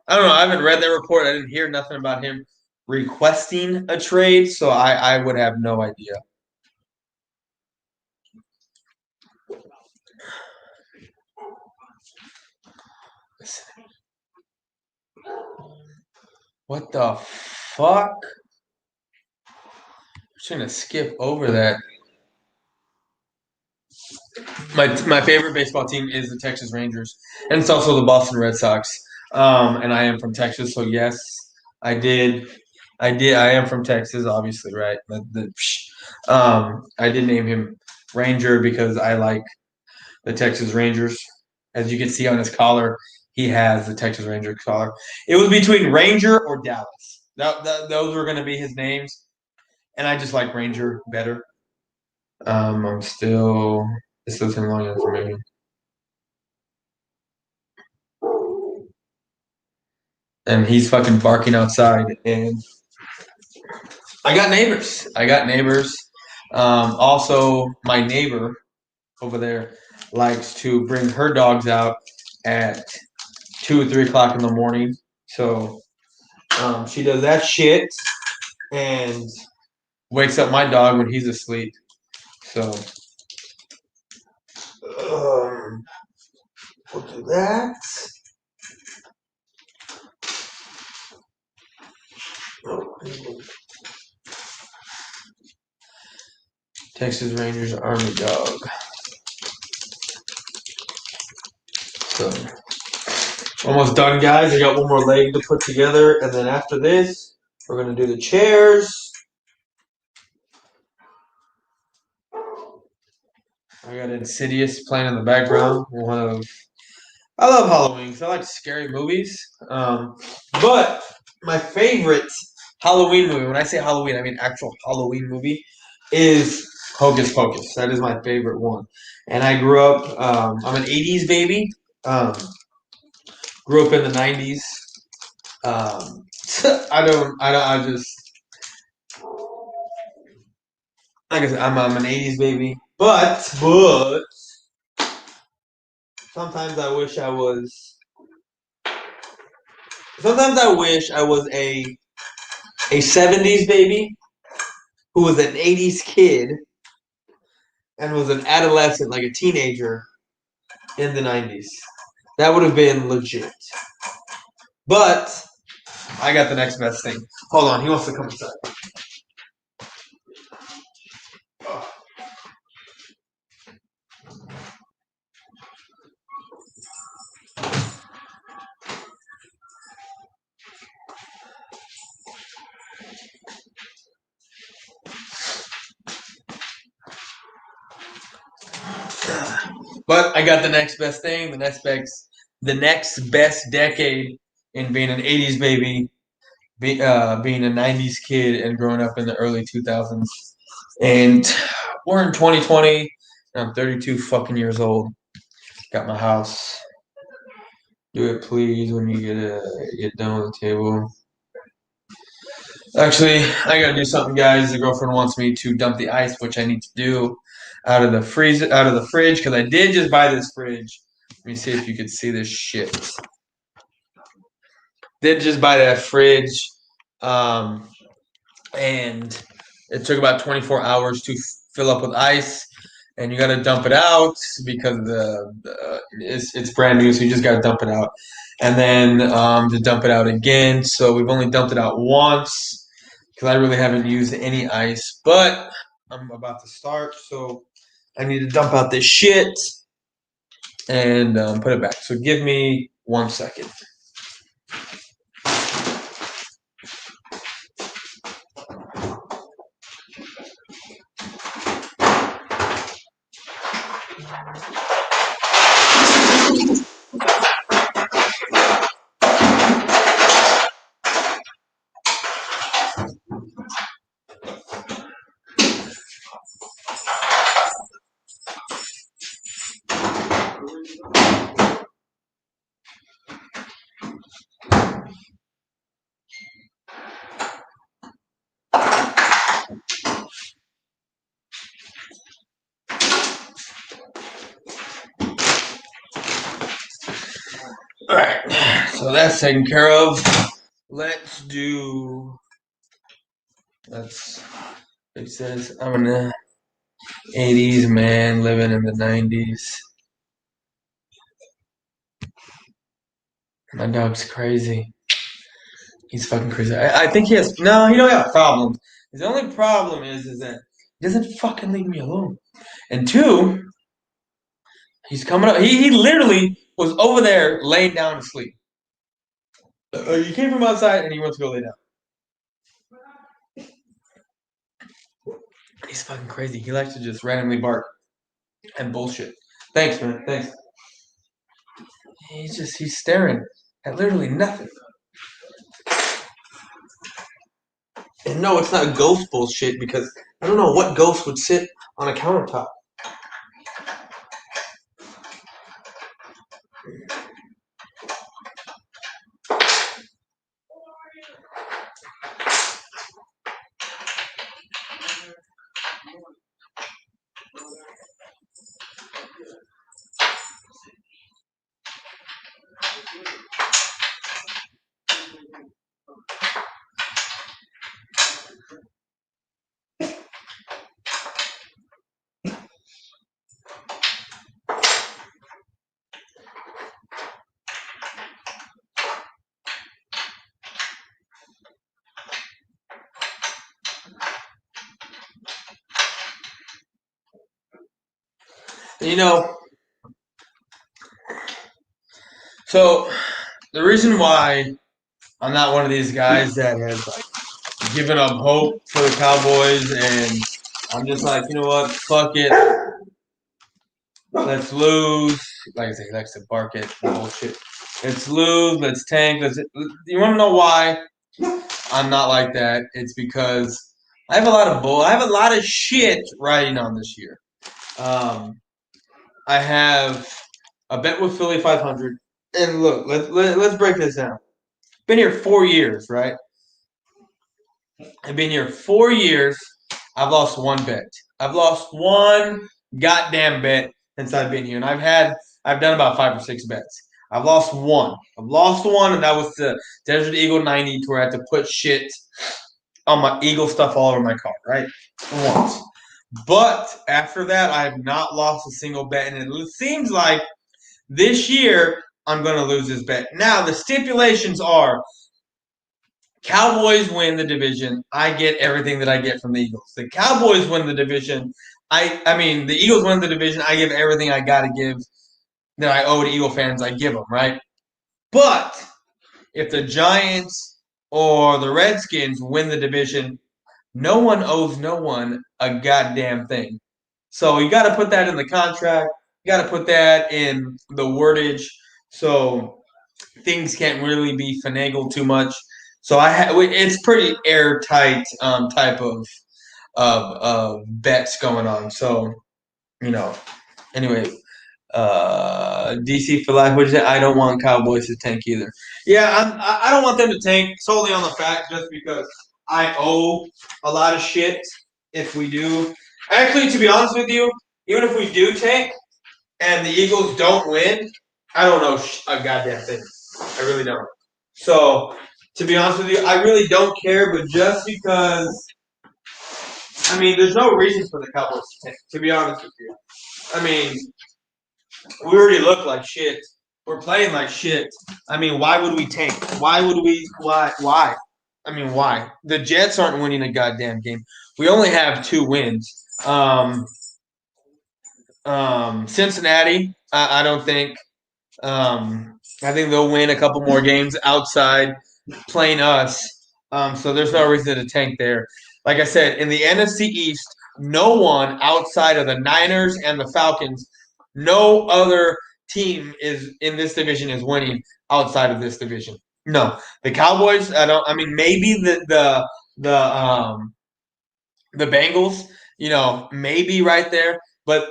don't know. I haven't read that report. I didn't hear nothing about him requesting a trade, so I would have no idea. What the fuck? I'm just gonna skip over that. My favorite baseball team is the Texas Rangers, and it's also the Boston Red Sox. And I am from Texas, so yes, I am from Texas, obviously, right? I did name him Ranger because I like the Texas Rangers. As you can see on his collar, he has the Texas Ranger collar. It was between Ranger or Dallas. Those were going to be his names, and I just like Ranger better. It's still taking long information. And he's fucking barking outside, and I got neighbors. Also, my neighbor over there likes to bring her dogs out at 2 or 3 o'clock in the morning. So she does that shit and wakes up my dog when he's asleep. So we'll do that. Texas Rangers Army dog. So almost done, guys. I got one more leg to put together, and then after this, we're gonna do the chairs. I got Insidious playing in the background. I love Halloween because I like scary movies. But my favorite Halloween movie, when I say Halloween, I mean actual Halloween movie, is Hocus Pocus. That is my favorite one. And I grew up, I'm an 80s baby. Grew up in the 90s. I just, like I said, I'm an 80s baby. But, sometimes I wish I was a a 70s baby who was an 80s kid and was an adolescent, like a teenager in the 90s. That would have been legit. But I got the next best thing. Hold on, he wants to come inside. But I got the next best thing, the next best decade in being an 80s baby, being a 90s kid, and growing up in the early 2000s. And we're in 2020, and I'm 32 fucking years old. Got my house. Do it, please, when you get done with the table. Actually, I gotta do something, guys. The girlfriend wants me to dump the ice, which I need to do out of the fridge, because I did just buy this fridge. Let me see if you could see this shit. Did just buy that fridge, and it took about 24 hours to fill up with ice, and you got to dump it out because it's brand new, so you just got to dump it out, and then to dump it out again. So we've only dumped it out once because I really haven't used any ice, but I'm about to start, so I need to dump out this shit and put it back. So give me 1 second. All right, so that's taken care of. Let's do. It says I'm in the 80s man living in the 90s. My dog's crazy. He's fucking crazy. I think he has. No, he don't have problems. His only problem is that he doesn't fucking leave me alone. And two, he's coming up. He literally was over there laying down to sleep. He came from outside and he went to go lay down. He's fucking crazy. He likes to just randomly bark and bullshit. Thanks, man. Thanks. He's staring at literally nothing. And no, it's not ghost bullshit because I don't know what ghost would sit on a countertop. You know, so the reason why I'm not one of these guys that has like given up hope for the Cowboys, and I'm just like, you know what, fuck it, let's lose. Like I say, he likes to bark at bullshit. Let's lose. Let's tank. You want to know why I'm not like that? It's because I have a lot of I have a lot of shit riding on this year. I have a bet with Philly 500. And look, let's break this down. Been here 4 years, right? I've been here 4 years. I've lost one bet. I've lost one goddamn bet since I've been here, and I've done about 5 or 6 bets. I've lost one. And that was the Desert Eagle 90 to where I had to put shit on my Eagle stuff all over my car, right? Once. But after that, I have not lost a single bet, and it seems like this year I'm going to lose this bet. Now the stipulations are: Cowboys win the division, I get everything that I get from the Eagles. The Cowboys win the division, I mean the Eagles win the division, I give everything I got to give that I owe to Eagle fans, I give them, right? But if the Giants or the Redskins win the division, no one owes no one a goddamn thing. So you got to put that in the contract. You got to put that in the wordage so things can't really be finagled too much. So it's pretty airtight type of bets going on. So you know, anyway, DC for life. What you say? I don't want Cowboys to tank either. Yeah, I don't want them to tank solely on the fact just because I owe a lot of shit if we do. Actually, to be honest with you, even if we do tank and the Eagles don't win, I don't know a goddamn thing. I really don't. So, to be honest with you, I really don't care. But just because, I mean, there's no reason for the Cowboys to tank. To be honest with you, I mean, we already look like shit. We're playing like shit. I mean, why would we tank? Why would we? Why? Why? I mean, why? The Jets aren't winning a goddamn game. We only have 2 wins. Cincinnati, I don't think. I think they'll win a couple more games outside playing us. So there's no reason to tank there. Like I said, in the NFC East, no one outside of the Niners and the Falcons, no other team is in this division is winning outside of this division. No, the Cowboys. I don't. I mean, maybe the Bengals. Maybe right there, but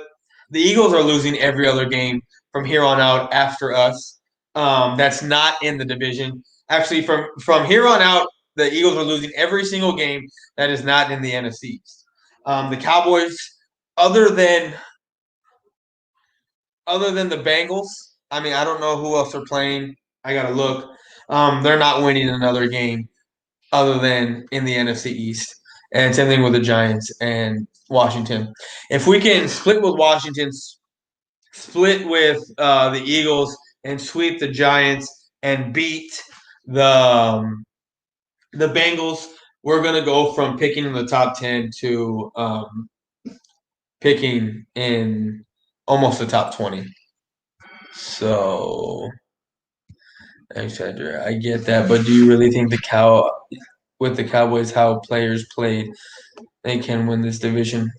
the Eagles are losing every other game from here on out after us. That's not in the division. Actually, from here on out, the Eagles are losing every single game that is not in the NFC East. The Cowboys, other than the Bengals, I mean, I don't know who else are playing. I gotta look. They're not winning another game other than in the NFC East. And same thing with the Giants and Washington. If we can split with Washington, split with the Eagles, and sweep the Giants and beat the Bengals, we're gonna go from picking in the top 10 to picking in almost the top 20. So, I get that, but do you really think with the Cowboys, how players played, they can win this division?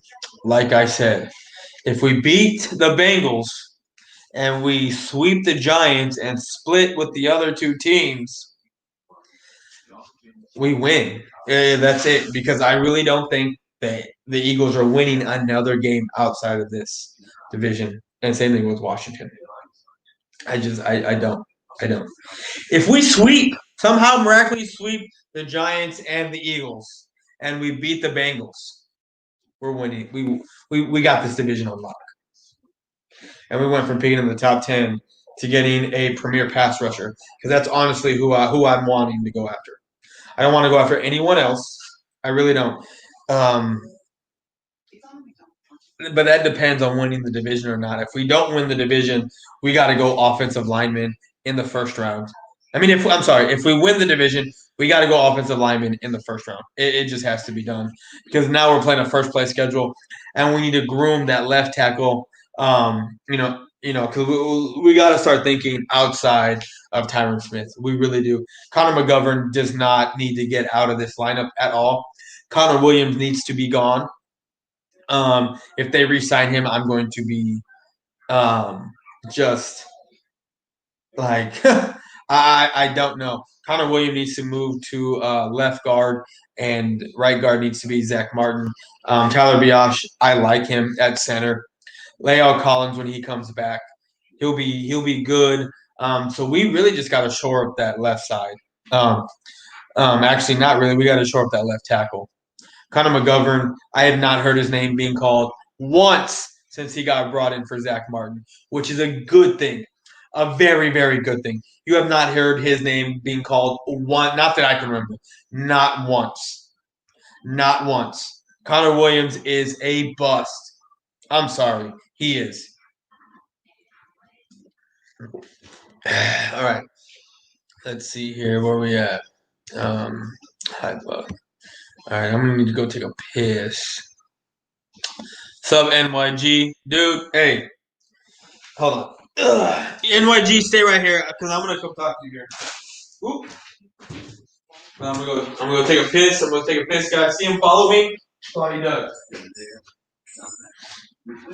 Like I said, if we beat the Bengals and we sweep the Giants and split with the other 2 teams, we win. That's it. Because I really don't think that the Eagles are winning another game outside of this division. And same thing with Washington. I don't. I don't. If we somehow miraculously sweep the Giants and the Eagles, and we beat the Bengals, we're winning. We got this division on lock. And we went from picking in the top 10 to getting a premier pass rusher. Because that's honestly who I'm wanting to go after. I don't want to go after anyone else. I really don't. But that depends on winning the division or not. If we don't win the division, we got to go offensive lineman in the first round. I mean, if we win the division, we got to go offensive lineman in the first round. It just has to be done because now we're playing a first place schedule, and we need to groom that left tackle. Because we got to start thinking outside of Tyron Smith. We really do. Connor McGovern does not need to get out of this lineup at all. Connor Williams needs to be gone. If they re-sign him, I'm going to be just like I don't know. Connor Williams needs to move to left guard, and right guard needs to be Zach Martin. Tyler Biash, I like him at center. La'el Collins, when he comes back, he'll be good. So we really just got to shore up that left side. Actually, not really. We got to shore up that left tackle. Connor McGovern, I have not heard his name being called once since he got brought in for Zach Martin, which is a good thing. A very, very good thing. You have not heard his name being called not that I can remember, not once. Not once. Connor Williams is a bust. I'm sorry. He is. All right. Let's see here. Where we at? High bug. All right. I'm going to need to go take a piss. Sub NYG. Dude, hey. Hold on. NYG, stay right here because I'm going to come talk to you here. Whoop. I'm gonna go take a piss. I'm gonna take a piss, guys. See him follow me? That's all he does. When I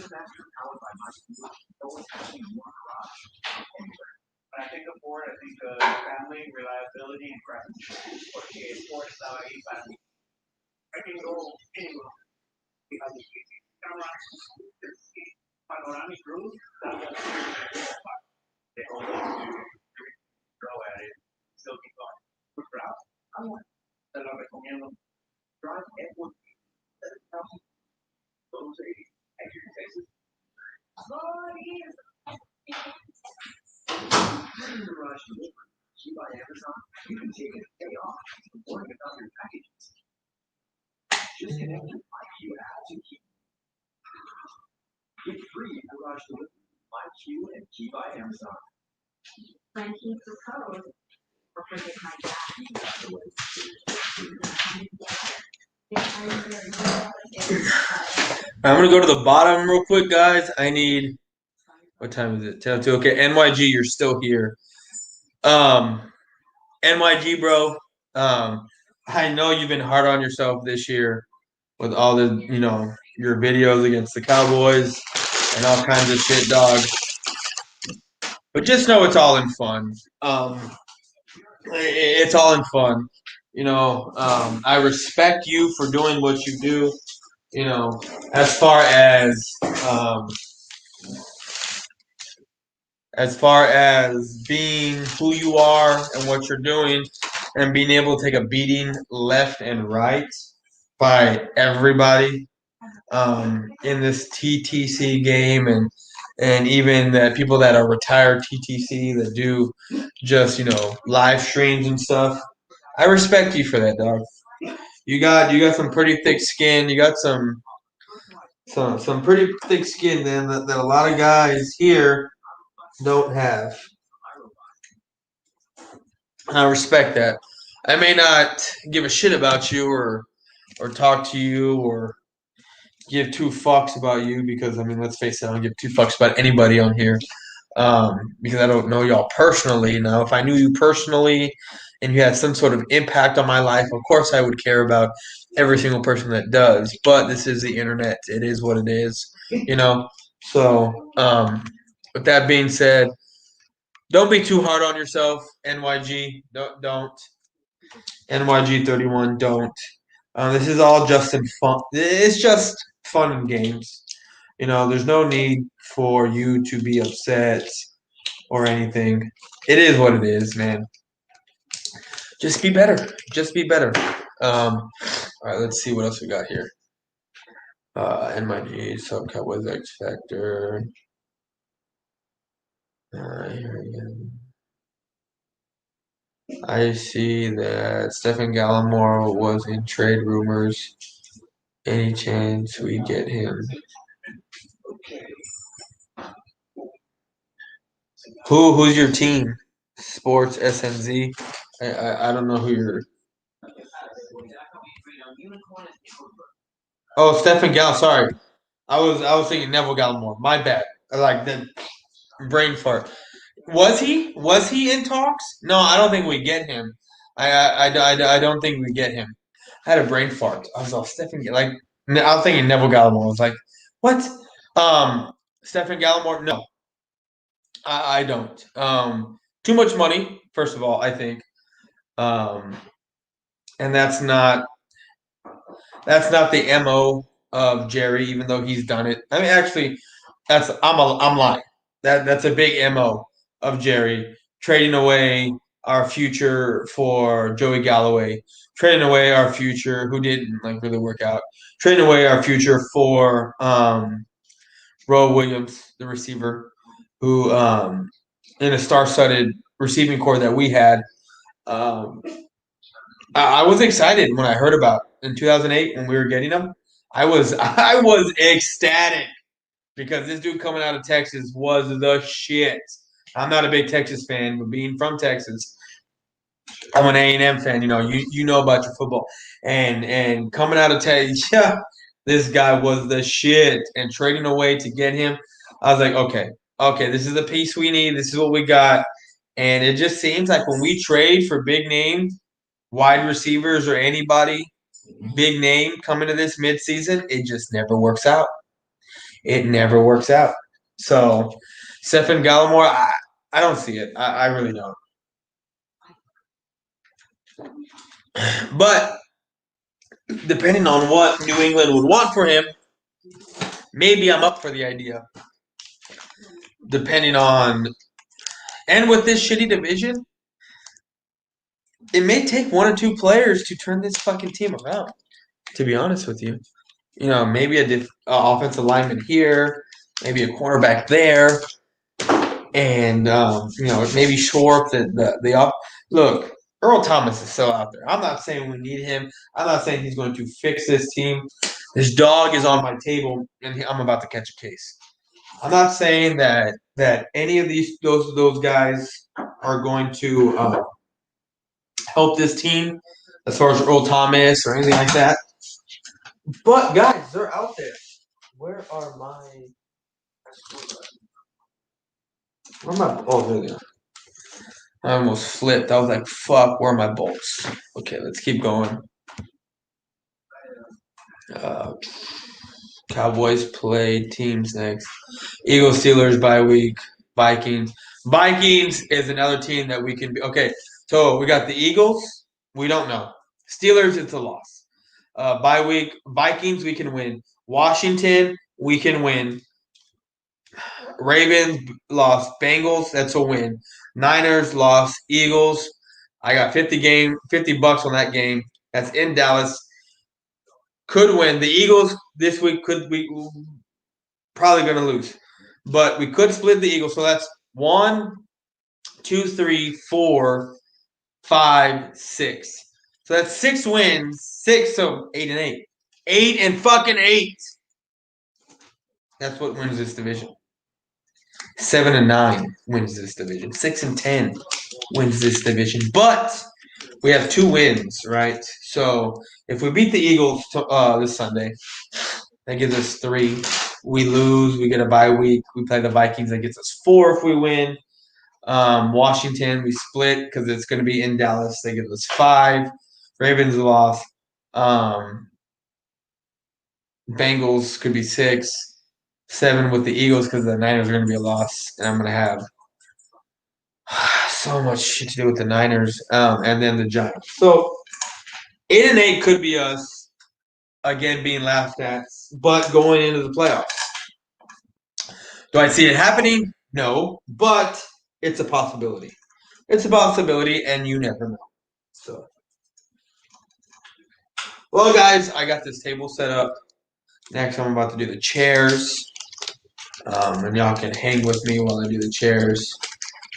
think of Ford, I think of family, reliability, and craftsmanship. Porque Ford estaba ahí para mí. I can go anywhere because it's easy. Panoramic roof, they always throw at it, still keep going. Good route. Te lo recomiendo. Drive Edward 7,000. Those 80 exercises. Rush delivery. You buy Amazon, you can take a day off from worrying about your packages. Just connect your IQ app to keep. Get free garage delivery. IQ and Key by Amazon. When he proposed, or forget my dad, I'm gonna go to the bottom real quick, guys. I need. What time is it? 10:02. Okay, NYG, you're still here. NYG, bro. I know you've been hard on yourself this year with all the, your videos against the Cowboys and all kinds of shit, dog. But just know it's all in fun. It's all in fun. I respect you for doing what you do. As far as being who you are and what you're doing and being able to take a beating left and right by everybody in this TTC game and even that people that are retired TTC that do just live streams and stuff. I respect you for that, dog. You got some pretty thick skin. You got some pretty thick skin, man, that a lot of guys here don't have. I respect that. I may not give a shit about you or talk to you or give two fucks about you because let's face it, I don't give two fucks about anybody on here because I don't know y'all personally. Now, if I knew you personally and you had some sort of impact on my life, of course I would care about every single person that does. But this is the internet; it is what it is, So, with that being said, don't be too hard on yourself, NYG. Don't. NYG 31. Don't. This is all just in fun. It's just fun and games. There's no need for you to be upset or anything. It is what it is, man. Just be better. Just be better. All right, let's see what else we got here. NYG, Sub Cowboys X Factor. Here again. I see that Stephen Gallimore was in trade rumors. Any chance we get him? Who's your team? Sports SNZ. I don't know who you're. Oh, Stephen Gall. Sorry, I was thinking Neville Gallimore. My bad. Like the brain fart. Was he in talks? No, I don't think we get him. I don't think we get him. I had a brain fart. I was all Stephen I was thinking Neville Gallimore. I was like, what? Stephen Gallimore? No, I don't. Too much money. First of all, I think. And that's not the MO of Jerry, even though he's done it. Actually, I'm lying. That's a big MO of Jerry, trading away our future for Joey Galloway, trading away our future who didn't really work out, trading away our future for Ro Williams, the receiver, who in a star-studded receiving core that we had. I was excited when I heard about in 2008 when we were getting him, I was ecstatic because this dude coming out of Texas was the shit. I'm not a big Texas fan, but being from Texas, I'm an A&M fan. You know about your football, and coming out of Texas, yeah, this guy was the shit. And trading away to get him, I was like, okay, this is the piece we need. This is what we got. And it just seems like when we trade for big name wide receivers or anybody big name coming to this midseason, it just never works out. It never works out. So, Stephen Gallimore, I don't see it. I really don't. But depending on what New England would want for him, maybe I'm up for the idea. Depending on, and with this shitty division, it may take one or two players to turn this fucking team around. To be honest with you, maybe a offensive lineman here, maybe a cornerback there, and maybe shore up the off. Look, Earl Thomas is still out there. I'm not saying we need him. I'm not saying he's going to fix this team. His dog is on my table, and I'm about to catch a case. I'm not saying that any of those guys are going to help this team as far as Earl Thomas or anything like that. But guys, they're out there. Where are my? Oh, there they are. I almost flipped. I was like, "Fuck, where are my bolts?" Okay, let's keep going. Cowboys play teams next. Eagles, Steelers bye week. Vikings. Vikings is another team that we can be. Okay, so we got the Eagles. We don't know. Steelers, it's a loss. Bye week. Vikings, we can win. Washington, we can win. Ravens lost. Bengals, that's a win. Niners lost. Eagles, I got $50 on that game. That's in Dallas. Could win. The Eagles this week could be probably going to lose, but we could split the Eagles. So that's 1, 2, 3, 4, 5, 6. So that's 6 wins. 6, so 8 and 8. 8 and fucking 8. That's what wins this division. 7 and 9 wins this division. 6 and 10 wins this division. But we have 2 wins, right? So if we beat the Eagles this Sunday, that gives us 3. We lose, we get a bye week. We play the Vikings, that gets us 4 if we win. Washington, we split because it's going to be in Dallas. They give us 5. Ravens lost. Bengals could be 6. 7 with the Eagles because the Niners are going to be a loss. And I'm going to have so much shit to do with the Niners and then the Giants. So 8 and 8 could be us again being laughed at, but going into the playoffs. Do I see it happening? No, but it's a possibility. It's a possibility, and you never know. So, well, guys, I got this table set up. Next, I'm about to do the chairs, and y'all can hang with me while I do the chairs.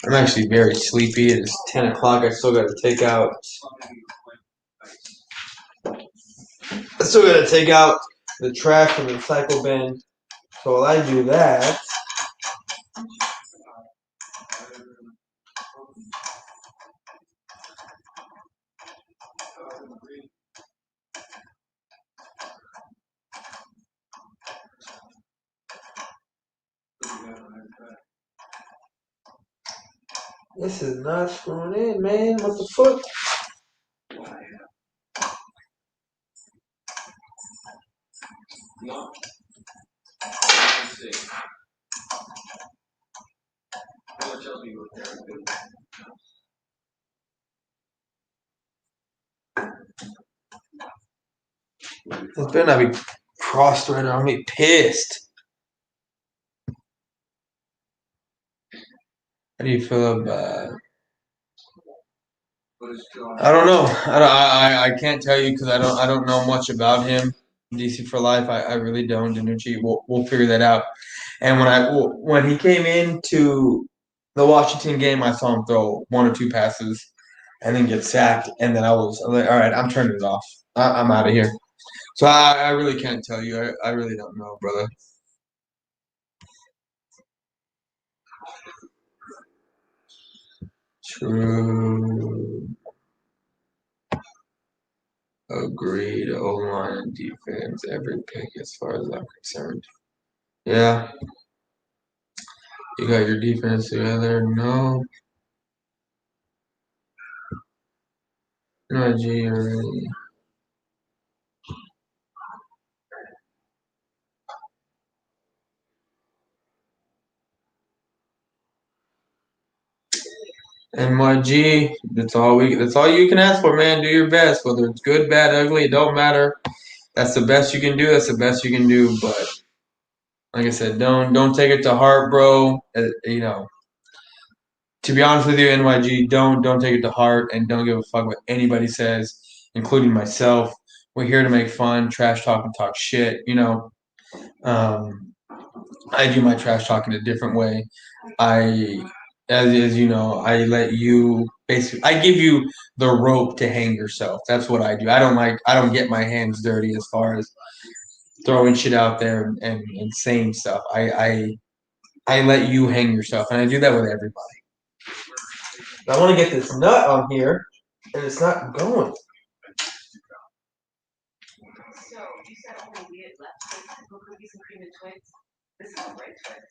I'm actually very sleepy. It is 10 o'clock. I still got to take out. The trash from the recycle bin. So while I do that, this is not screwing in, man. What the fuck? No. This better not be crossed right now. I'm gonna be pissed. How do you feel about? I don't know. I can't tell you because I don't know much about him. DC for life. I really don't. DiNucci. We'll figure that out. And when he came into the Washington game, I saw him throw 1 or 2 passes and then get sacked. And then I was like, all right, I'm turning it off. I'm out of here. So I really can't tell you. I really don't know, brother. True. Agreed. O-line and defense, every pick as far as I'm concerned. Yeah. You got your defense together? No. No, G already. NYG, that's all you can ask for, man. Do your best. Whether it's good, bad, ugly, it don't matter. That's the best you can do. That's the best you can do. But like I said, don't take it to heart, bro. You know, to be honest with you, NYG, don't take it to heart and don't give a fuck what anybody says, including myself. We're here to make fun, trash talk, and talk shit. You know, I do my trash talk in a different way. I, as you know, I let you basically. I give you the rope to hang yourself. That's what I do. I don't get my hands dirty as far as throwing shit out there and saying stuff. I let you hang yourself, and I do that with everybody. I want to get this nut on here, and it's not going. So you said only we had left for cookies and cream and Twix. This is great Twix.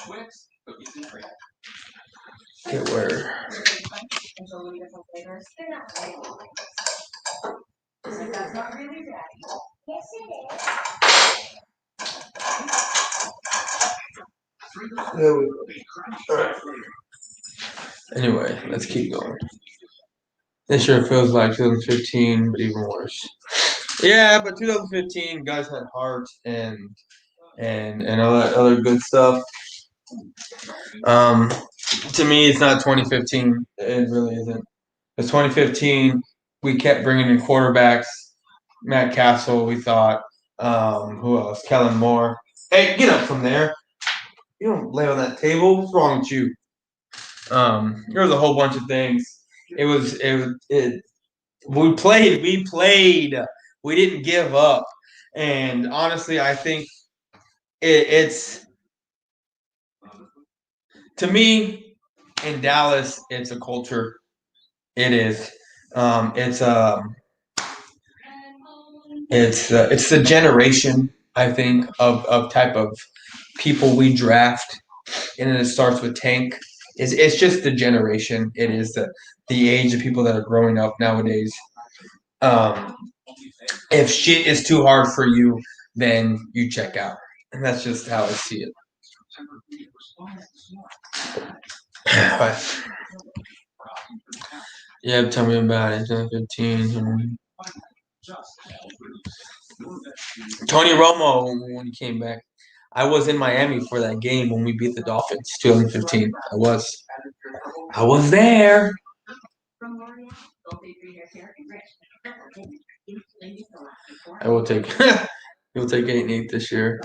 Twix, cookies and cream. Get where? And so many different flavors. They're not labeled like this. Just like that's not really daddy. Yes, it is. There we go. All right. Anyway, let's keep going. This year feels like 2015, but even worse. Yeah, but 2015 guys had heart and all that other good stuff. To me, it's not 2015. It really isn't. It's 2015. We kept bringing in quarterbacks. Matt Castle, we thought. Who else? Kellen Moore. Hey, get up from there. You don't lay on that table. What's wrong with you? There was a whole bunch of things. We played. We didn't give up. And honestly, I think it's to me in Dallas. It's a culture. It is. It's it's the generation I think of type of people we draft, and it starts with Tank. It's just the generation. It is the age of people that are growing up nowadays. Um, if shit is too hard for you, then you check out, and that's just how I see it. But yeah, tell me about it. 2015. Tony Romo when he came back. I was in Miami for that game when we beat the Dolphins, 2015. I was there. I will take. You'll take 8-8 this year.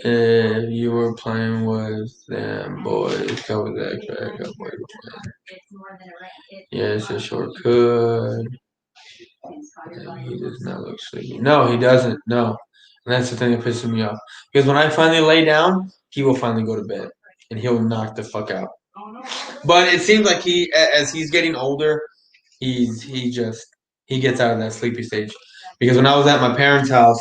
If you were playing with them boys, cover that back up. Yes, it sure could. He does not look sleepy. No, he doesn't. No. And that's the thing that pisses me off. Because when I finally lay down, he will finally go to bed. And he'll knock the fuck out. But it seems like as he's getting older, he gets out of that sleepy stage. Because when I was at my parents' house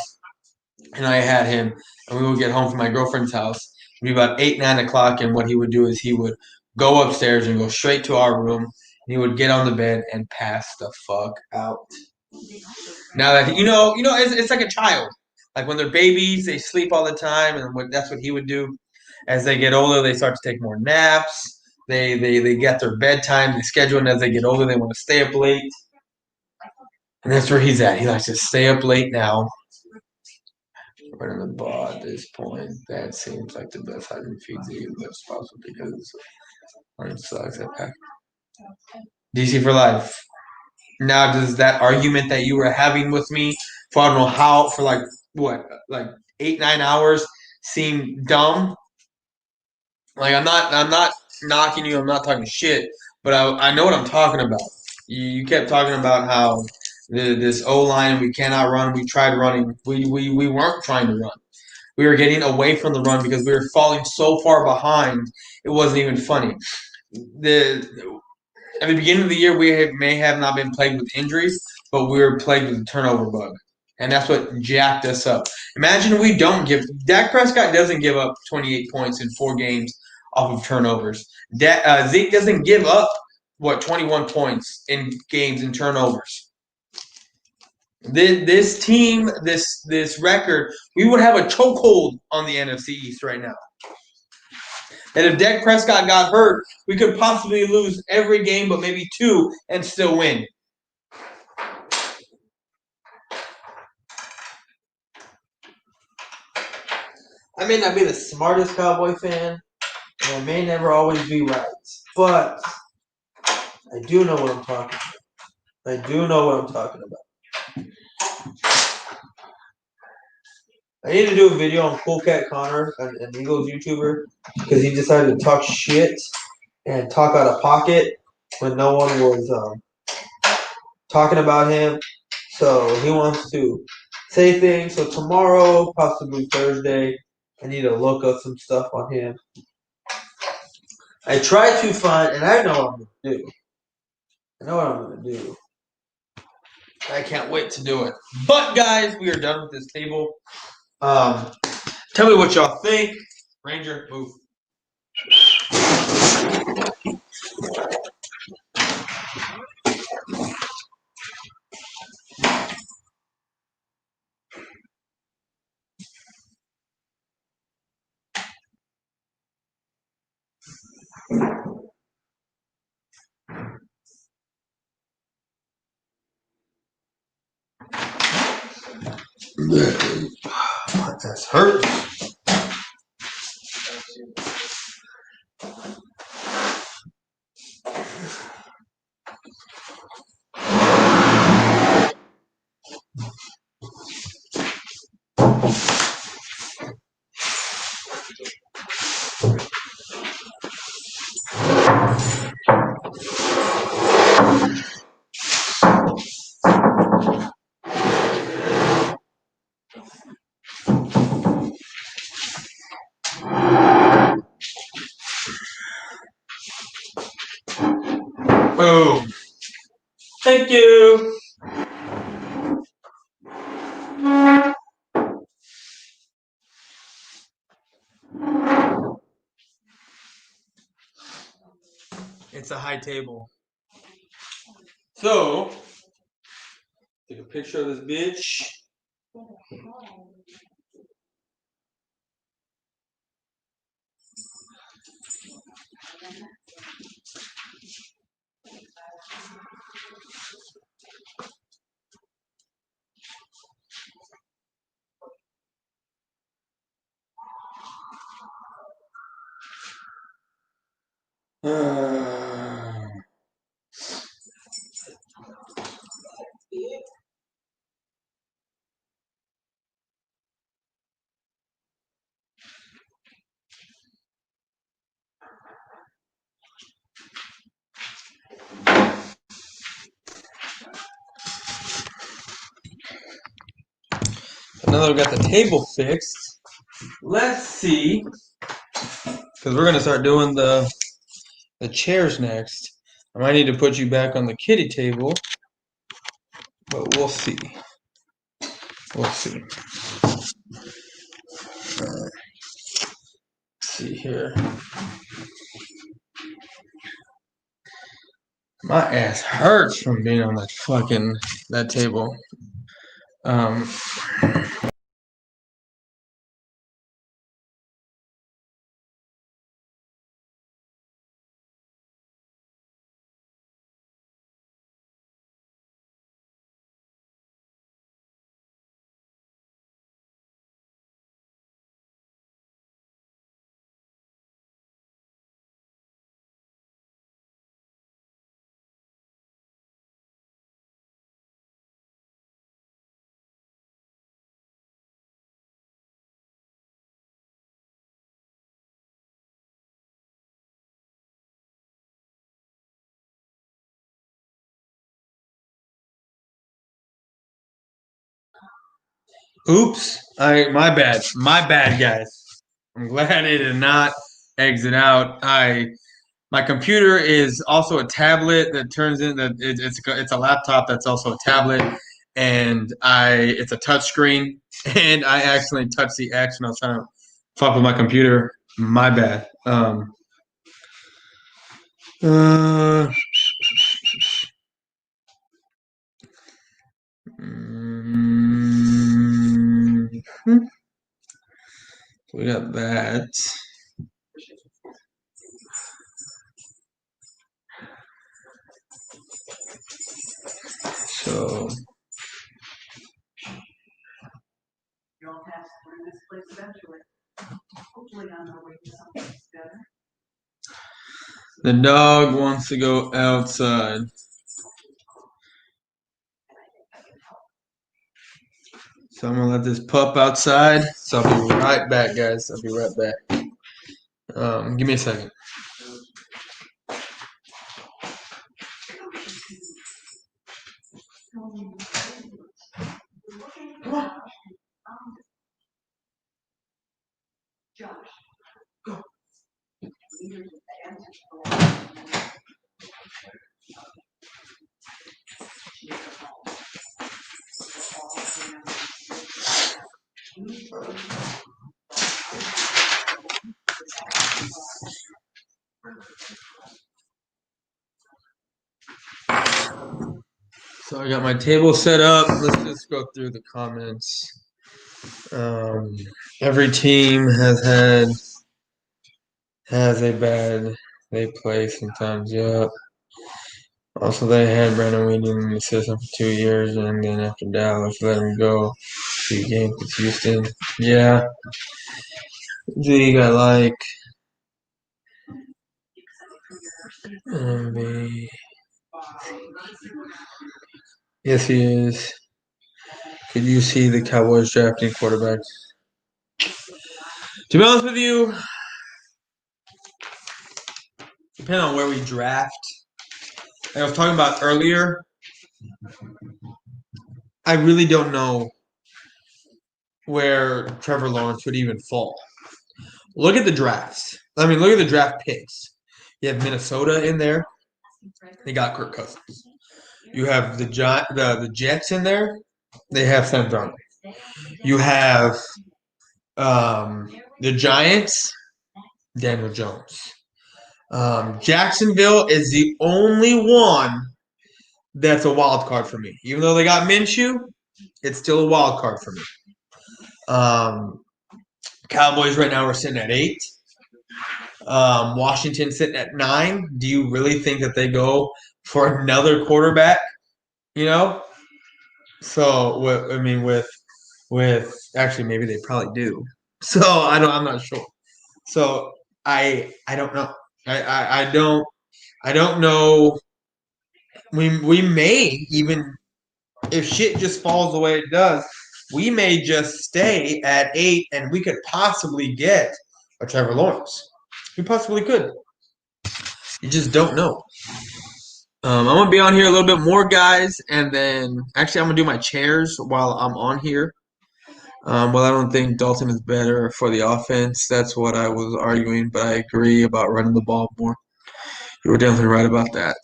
and I had him, and we would get home from my girlfriend's house, it'd be about 8, 9 o'clock, and what he would do is he would go upstairs and go straight to our room, and he would get on the bed and pass the fuck out. Now that it's like a child. Like when they're babies, they sleep all the time, and that's what he would do. As they get older, they start to take more naps. They get their bedtime, they schedule, and as they get older, they want to stay up late. And that's where he's at. He likes to stay up late now. Running the ball at this point, that seems like the best hiding feed that's possible because it sucks at back. DC for life. Now, does that argument that you were having with me for I don't know how for like 8, 9 hours, seem dumb. Like I'm not knocking you. I'm not talking shit, but I know what I'm talking about. You kept talking about how this O line we cannot run. We tried running. We weren't trying to run. We were getting away from the run because we were falling so far behind. It wasn't even funny. The At the beginning of the year, may have not been plagued with injuries, but we were plagued with the turnover bug, and that's what jacked us up. Imagine we don't give Dak Prescott doesn't give up 28 points in 4 games off of turnovers. Zeke doesn't give up 21 points in games in turnovers. This team, this record, we would have a chokehold on the NFC East right now. And if Dak Prescott got hurt, we could possibly lose every game but maybe 2 and still win. I may not be the smartest Cowboy fan, and I may never always be right, but I do know what I'm talking about. I do know what I'm talking about. I need to do a video on Cool Cat Connor, an Eagles YouTuber, because he decided to talk shit and talk out of pocket when no one was talking about him. So he wants to say things. So tomorrow, possibly Thursday, I need to look up some stuff on him. I try to find, and I know what I'm going to do. I know what I'm going to do. I can't wait to do it. But, guys, we are done with this table. Tell me what y'all think. Ranger, move. That's hurt. Boom. Thank you. It's a high table. So, take a picture of this bitch. Now that we got the table fixed, let's see, because we're gonna start doing the chairs next. I might need to put you back on the kitty table, but we'll see. We'll see. Let's see here. My ass hurts from being on that table. Oops. My bad. My bad, guys. I'm glad it did not exit out. My computer is also a tablet that turns into it's a laptop that's also a tablet, and it's a touch screen, and I accidentally touched the X when I was trying to fuck with my computer. My bad. Uh, mm, we got that. So You'll pass through this place eventually. Hopefully on our way to something better. the dog wants to go outside. So I'm gonna let this pup outside. So I'll be right back, guys. I'll be right back. Give me a second. Josh. So I got my table set up. Let's just go through the comments. Every team has a bad they play sometimes. Yep. Also, they had Brandon Weeden in the system for 2 years, and then after Dallas let him go. 2 games with Houston. Yeah. League I like. Yes, he is. Could you see the Cowboys drafting quarterbacks? To be honest with you, depending on where we draft, like I was talking about earlier, I really don't know where Trevor Lawrence would even fall. Look at the drafts. I mean, look at the draft picks. You have Minnesota in there. They got Kirk Cousins. You have the Jets in there. They have Sam Darnold. You have the Giants, Daniel Jones. Jacksonville is the only one that's a wild card for me. Even though they got Minshew, it's still a wild card for me. Cowboys right now are sitting at 8. Washington sitting at 9. Do you really think that they go for another quarterback? You know, so with actually maybe they probably do. So I'm not sure. So I don't know. I don't know. We may even, if shit just falls the way it does, we may just stay at 8 and we could possibly get a Trevor Lawrence. We possibly could. You just don't know. I'm gonna be on here a little bit more, guys, and then actually I'm gonna do my chairs while I'm on here. Well, I don't think Dalton is better for the offense. That's what I was arguing, but I agree about running the ball more. You were definitely right about that.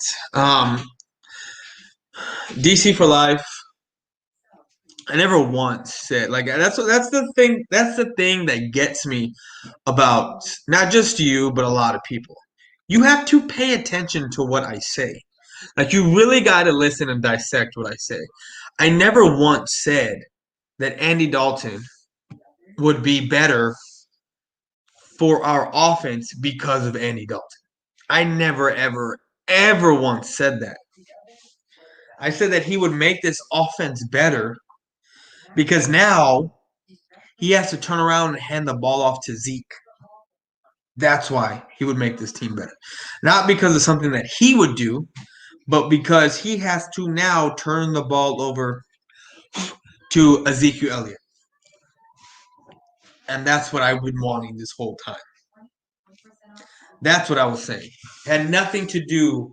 DC for life. I never once said like that's the thing. That's the thing that gets me about not just you, but a lot of people. You have to pay attention to what I say. Like you really got to listen and dissect what I say. I never once said that Andy Dalton would be better for our offense because of Andy Dalton. I never, ever, ever once said that. I said that he would make this offense better because now he has to turn around and hand the ball off to Zeke. That's why he would make this team better. Not because of something that he would do, but because he has to now turn the ball over to Ezekiel Elliott. And that's what I've been wanting this whole time. That's what I was saying. Had nothing to do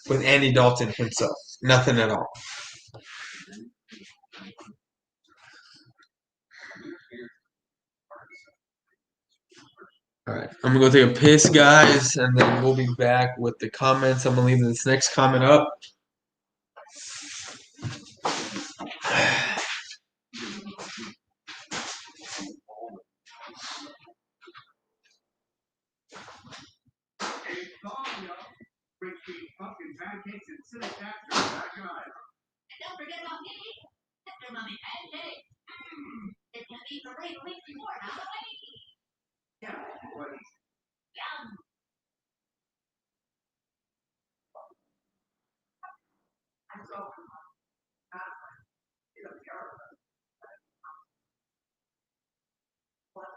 with Andy Dalton himself. Nothing at all. All right, I'm gonna go take a piss, guys, and then we'll be back with the comments. I'm gonna leave this next comment up. Brings me pumpkin pancakes and silly cats from the backyard. And don't forget about me, Mr. Mummy Pancake. It's gonna be great week before Halloween. Yeah, what? Yum. I'm so in the yard. What?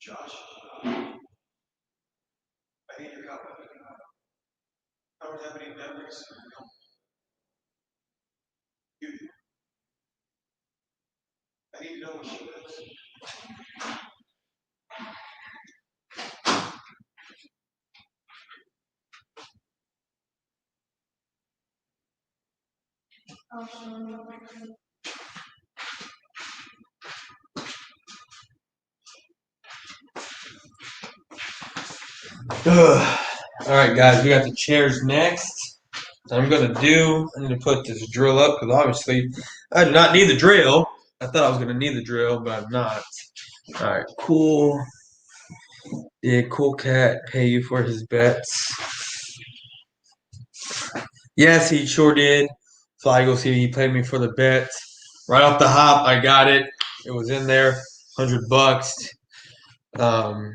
Josh, I need your help. I don't have any memories. You do. I need to know what she lives. All right, guys, we got the chairs next. I need to put this drill up because obviously I do not need the drill. I thought I was gonna need the drill, but I'm not. All right, cool. Did Cool Cat pay you for his bets? Yes, he sure did. Flygo CD, he paid me for the bets. Right off the hop, I got it. It was in there, $100. Um,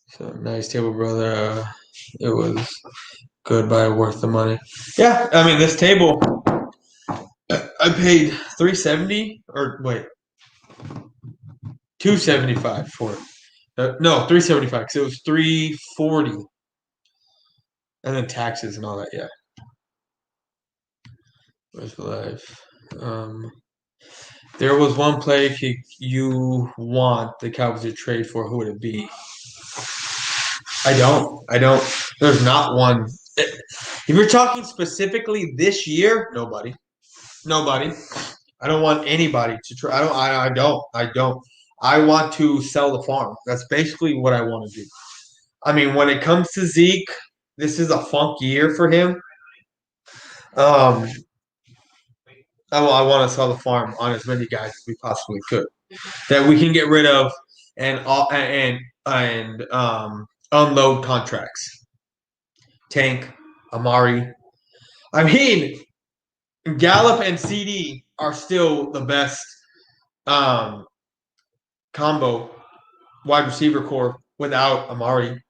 so nice table, brother. It was good, but worth the money. Yeah, I mean this table, I paid $370 or wait, $275 for it. No, $375 because it was $340, and then taxes and all that. Yeah, where's the life? There was one play if you want the Cowboys to trade for, who would it be? I don't. There's not one. If you're talking specifically this year, nobody. Nobody. I don't want anybody to try. I don't. I want to sell the farm. That's basically what I want to do. I mean, when it comes to Zeke, this is a funk year for him. I want to sell the farm on as many guys as we possibly could that we can get rid of and unload contracts. Tank, Amari. I mean, Gallup and CD are still the best combo wide receiver core without Amari.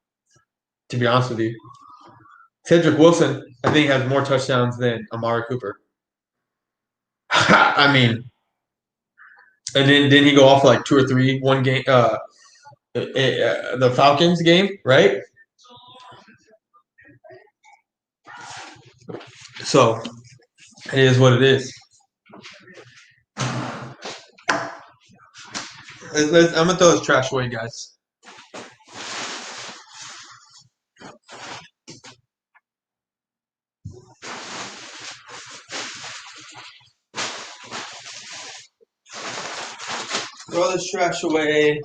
To be honest with you, Cedric Wilson, I think, has more touchdowns than Amari Cooper. I mean, and then didn't he go off for like 2 or 3 one game? The Falcons game, right? So it is what it is. I'm gonna throw this trash away, guys. Throw this trash away.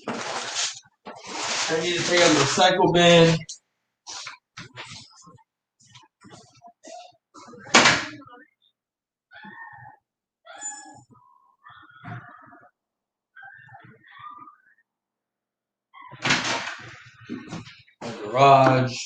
I need to take out the recycle bin. My garage.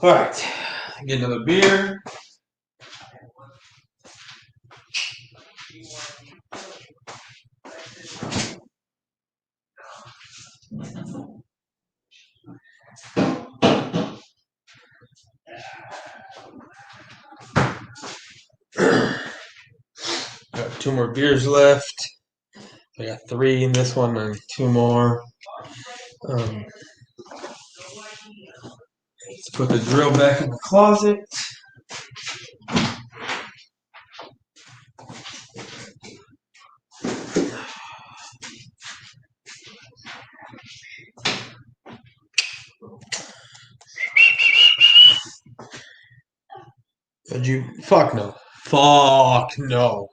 All right, get another beer. Got 2 more beers left. I got 3 in this one and 2 more. Let's put the drill back in the closet. Did you? Fuck no. Fuck no.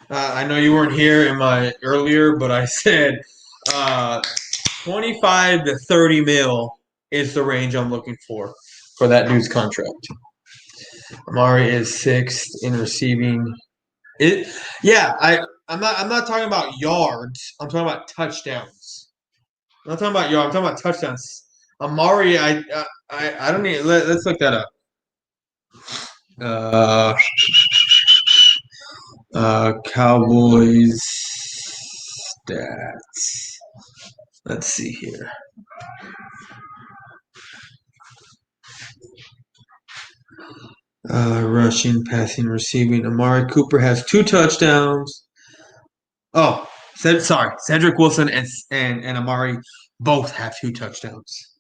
I know you weren't here in my earlier, but I said 25 to 30 mil is the range I'm looking for that dude's contract. Amari is sixth in receiving. I'm not talking about yards. I'm talking about touchdowns. I'm not talking about yards. I'm talking about touchdowns. Amari, I don't need. Let's look that up. Cowboys stats. Let's see here. Rushing, passing, receiving. Amari Cooper has 2 touchdowns. Oh, sorry. Cedric Wilson and Amari both have 2 touchdowns.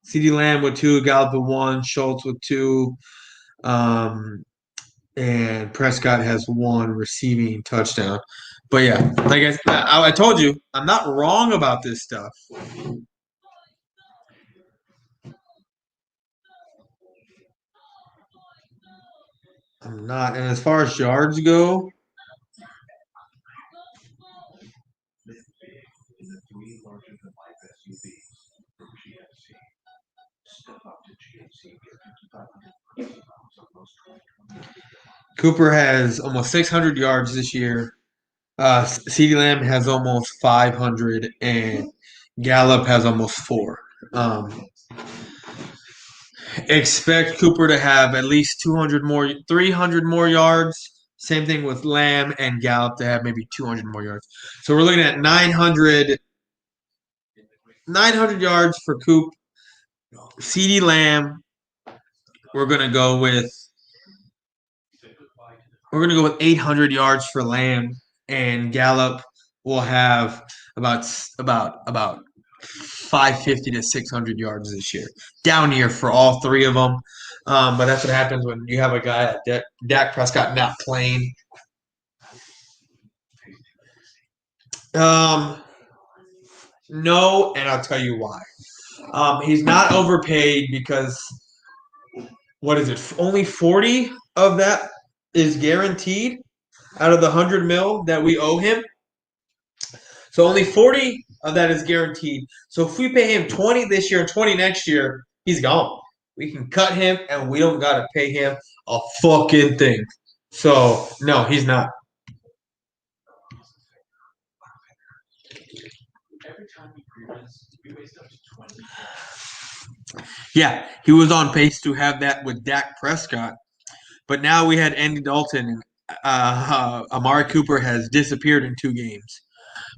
CeeDee Lamb with 2, Gallup with 1, Schultz with 2, and Prescott has 1 receiving touchdown. But yeah, like I told you, I'm not wrong about this stuff. I'm not. And as far as yards go, Cooper has almost 600 yards this year. CeeDee Lamb has almost 500, and Gallup has almost 4. Expect Cooper to have at least 300 more yards. Same thing with Lamb and Gallup to have maybe 200 more yards. So we're looking at 900 yards for Coop. CeeDee Lamb, we're gonna go with 800 yards for Lamb, and Gallup will have about 550 to 600 yards this year. Down year for all 3 of them. But that's what happens when you have a guy like Dak Prescott not playing. No, and I'll tell you why. He's not overpaid because what is it? Only 40 of that is guaranteed out of the 100 mil that we owe him. So only 40 of that is guaranteed. So if we pay him 20 this year and 20 next year, he's gone. We can cut him and we don't gotta pay him a fucking thing. So no, he's not. Yeah, he was on pace to have that with Dak Prescott, but now we had Andy Dalton, and Amari Cooper has disappeared in 2 games.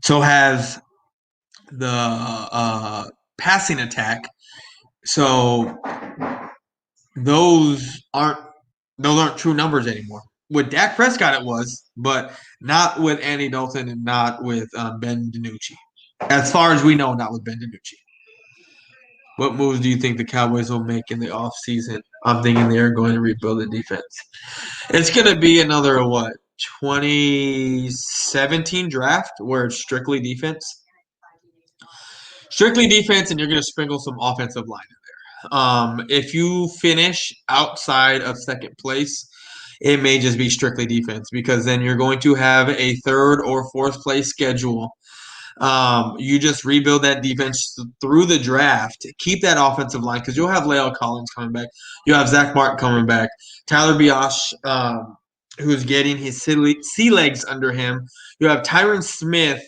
So has the passing attack. So those aren't true numbers anymore. With Dak Prescott, it was, but not with Andy Dalton and not with Ben DiNucci. As far as we know, not with Ben DiNucci. What moves do you think the Cowboys will make in the offseason? I'm thinking they are going to rebuild the defense. It's going to be another, 2017 draft where it's strictly defense? Strictly defense, and you're going to sprinkle some offensive line in there. If you finish outside of second place, it may just be strictly defense because then you're going to have a 3rd or 4th place schedule. You just rebuild that defense through the draft. Keep that offensive line because you'll have La'el Collins coming back. You'll have Zach Martin coming back. Tyler Biash, who's getting his sea legs under him. You have Tyron Smith,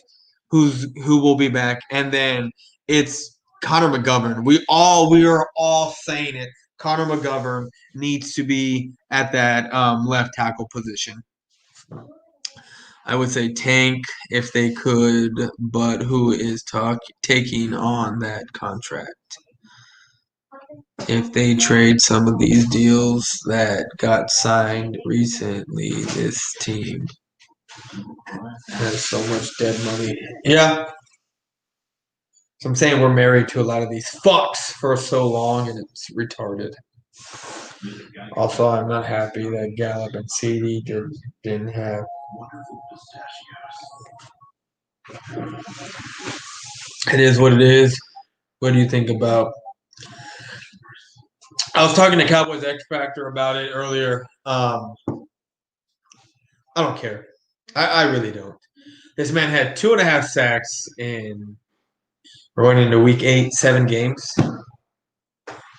who will be back, and then it's Connor McGovern. We are all saying it. Connor McGovern needs to be at that left tackle position. I would say tank if they could, but who is taking on that contract? If they trade some of these deals that got signed recently, this team has so much dead money. Yeah. So I'm saying we're married to a lot of these fucks for so long, and it's retarded. Also, I'm not happy that Gallup and CD didn't have. It is what it is. What do you think about? I was talking to Cowboys X Factor about it earlier. I don't care. I really don't. This man had 2.5 sacks in. We're going into week 8, 7 games.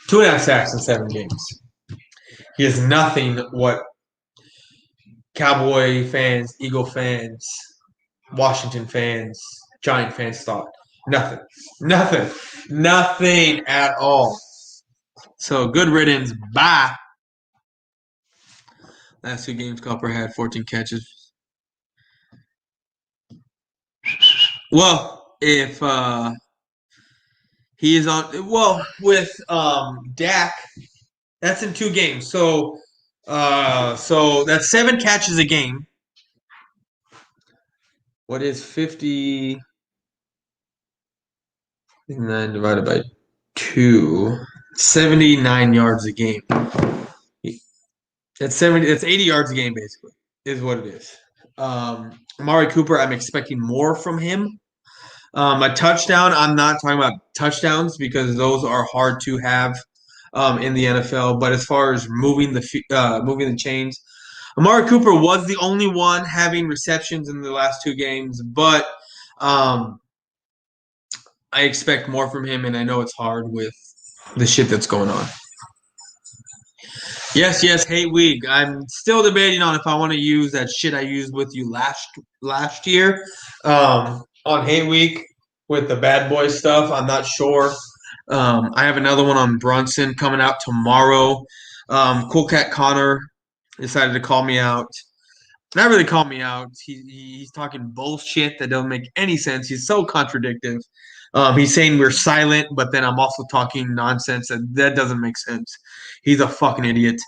2.5 sacks in 7 games. He is nothing what Cowboy fans, Eagle fans, Washington fans, Giant fans thought. Nothing. Nothing. Nothing at all. So good riddance. Bye. Last 2 games, Copper had 14 catches. Well, if he is on, well, with Dak, that's in 2 games. So that's 7 catches a game. What is 50? 9 divided by 2, 79 yards a game. That's 80 yards a game, basically, is what it is. Amari Cooper, I'm expecting more from him. A touchdown, I'm not talking about touchdowns because those are hard to have in the NFL. But as far as moving the chains, Amari Cooper was the only one having receptions in the last 2 games, but I expect more from him, and I know it's hard with the shit that's going on. Yes, hate week. I'm still debating on if I want to use that shit I used with you last year on hate week with the bad boy stuff. I'm not sure. I have another one on Brunson coming out tomorrow. Cool Cat Connor decided to call me out. Not really call me out. He's talking bullshit that doesn't make any sense. He's so contradictive. He's saying we're silent, but then I'm also talking nonsense that doesn't make sense. He's a fucking idiot.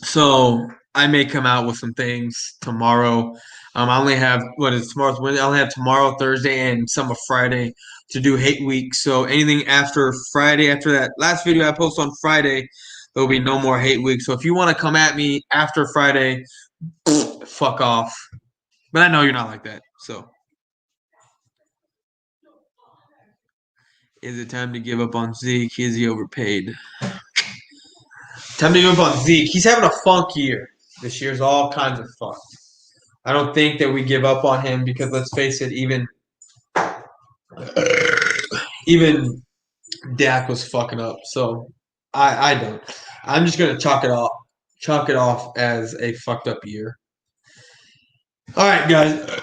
So I may come out with some things tomorrow. I only have tomorrow's Wednesday. I only have tomorrow, Thursday, and some of Friday to do hate week. So anything after Friday, after that last video I post on Friday, there'll be no more hate week. So if you want to come at me after Friday, fuck off. But I know you're not like that. So is it time to give up on Zeke? Is he overpaid? Time to give up on Zeke. He's having a funk year. This year's all kinds of fun. I don't think that we give up on him because let's face it, even Dak was fucking up. So I don't. I'm just gonna chalk it off as a fucked up year. All right, guys.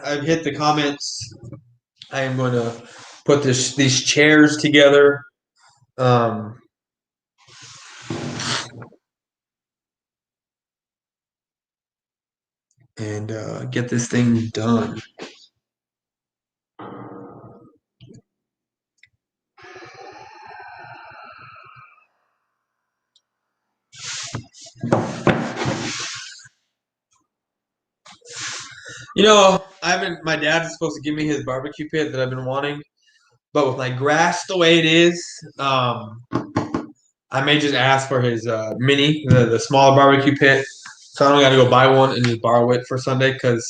I've hit the comments. I am going to put these chairs together. And get this thing done. You know, my dad is supposed to give me his barbecue pit that I've been wanting, but with my grass the way it is, I may just ask for his mini, the smaller barbecue pit. So I don't got to go buy one and just borrow it for Sunday because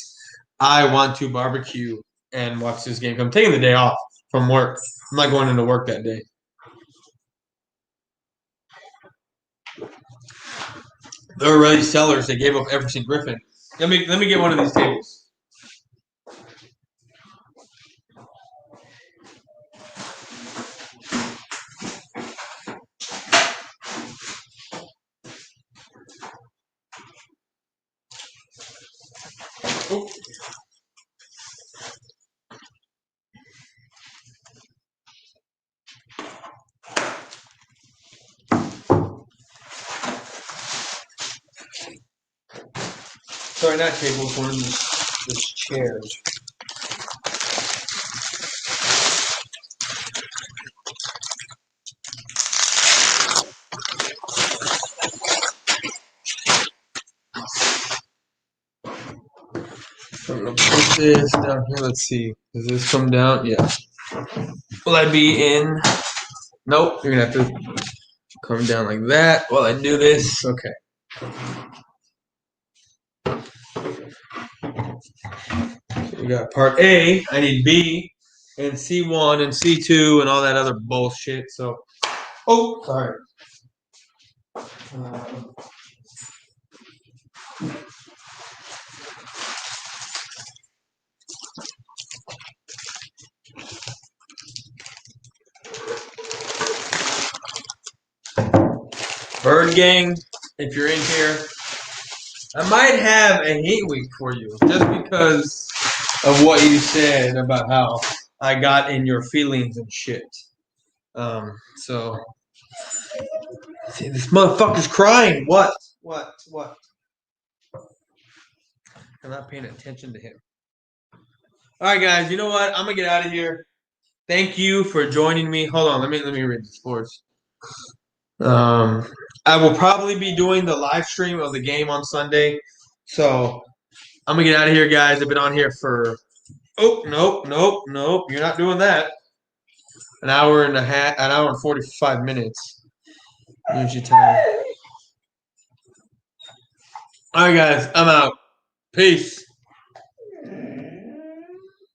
I want to barbecue and watch this game. I'm taking the day off from work. I'm not going into work that day. They're already sellers. They gave up Everson Griffin. Let me get one of these tables. Oh. Sorry, not tables, one of these chairs. I'm gonna put this down here. Let's see. Does this come down? Yeah. Will I be in? Nope. You're gonna have to come down like that while I do this. Okay. So we got part A. I need B and C1 and C2 and all that other bullshit. So, oh, sorry. Bird Gang, if you're in here, I might have a hate week for you just because of what you said about how I got in your feelings and shit. So see, this motherfucker's crying. What? I'm not paying attention to him. All right, guys. You know what? I'm gonna get out of here. Thank you for joining me. Hold on. Let me read the scores. I will probably be doing the live stream of the game on Sunday. So I'm gonna get out of here, guys. I've been on here for nope. You're not doing that. An hour and 45 minutes. Energy time. All right, guys. I'm out. Peace.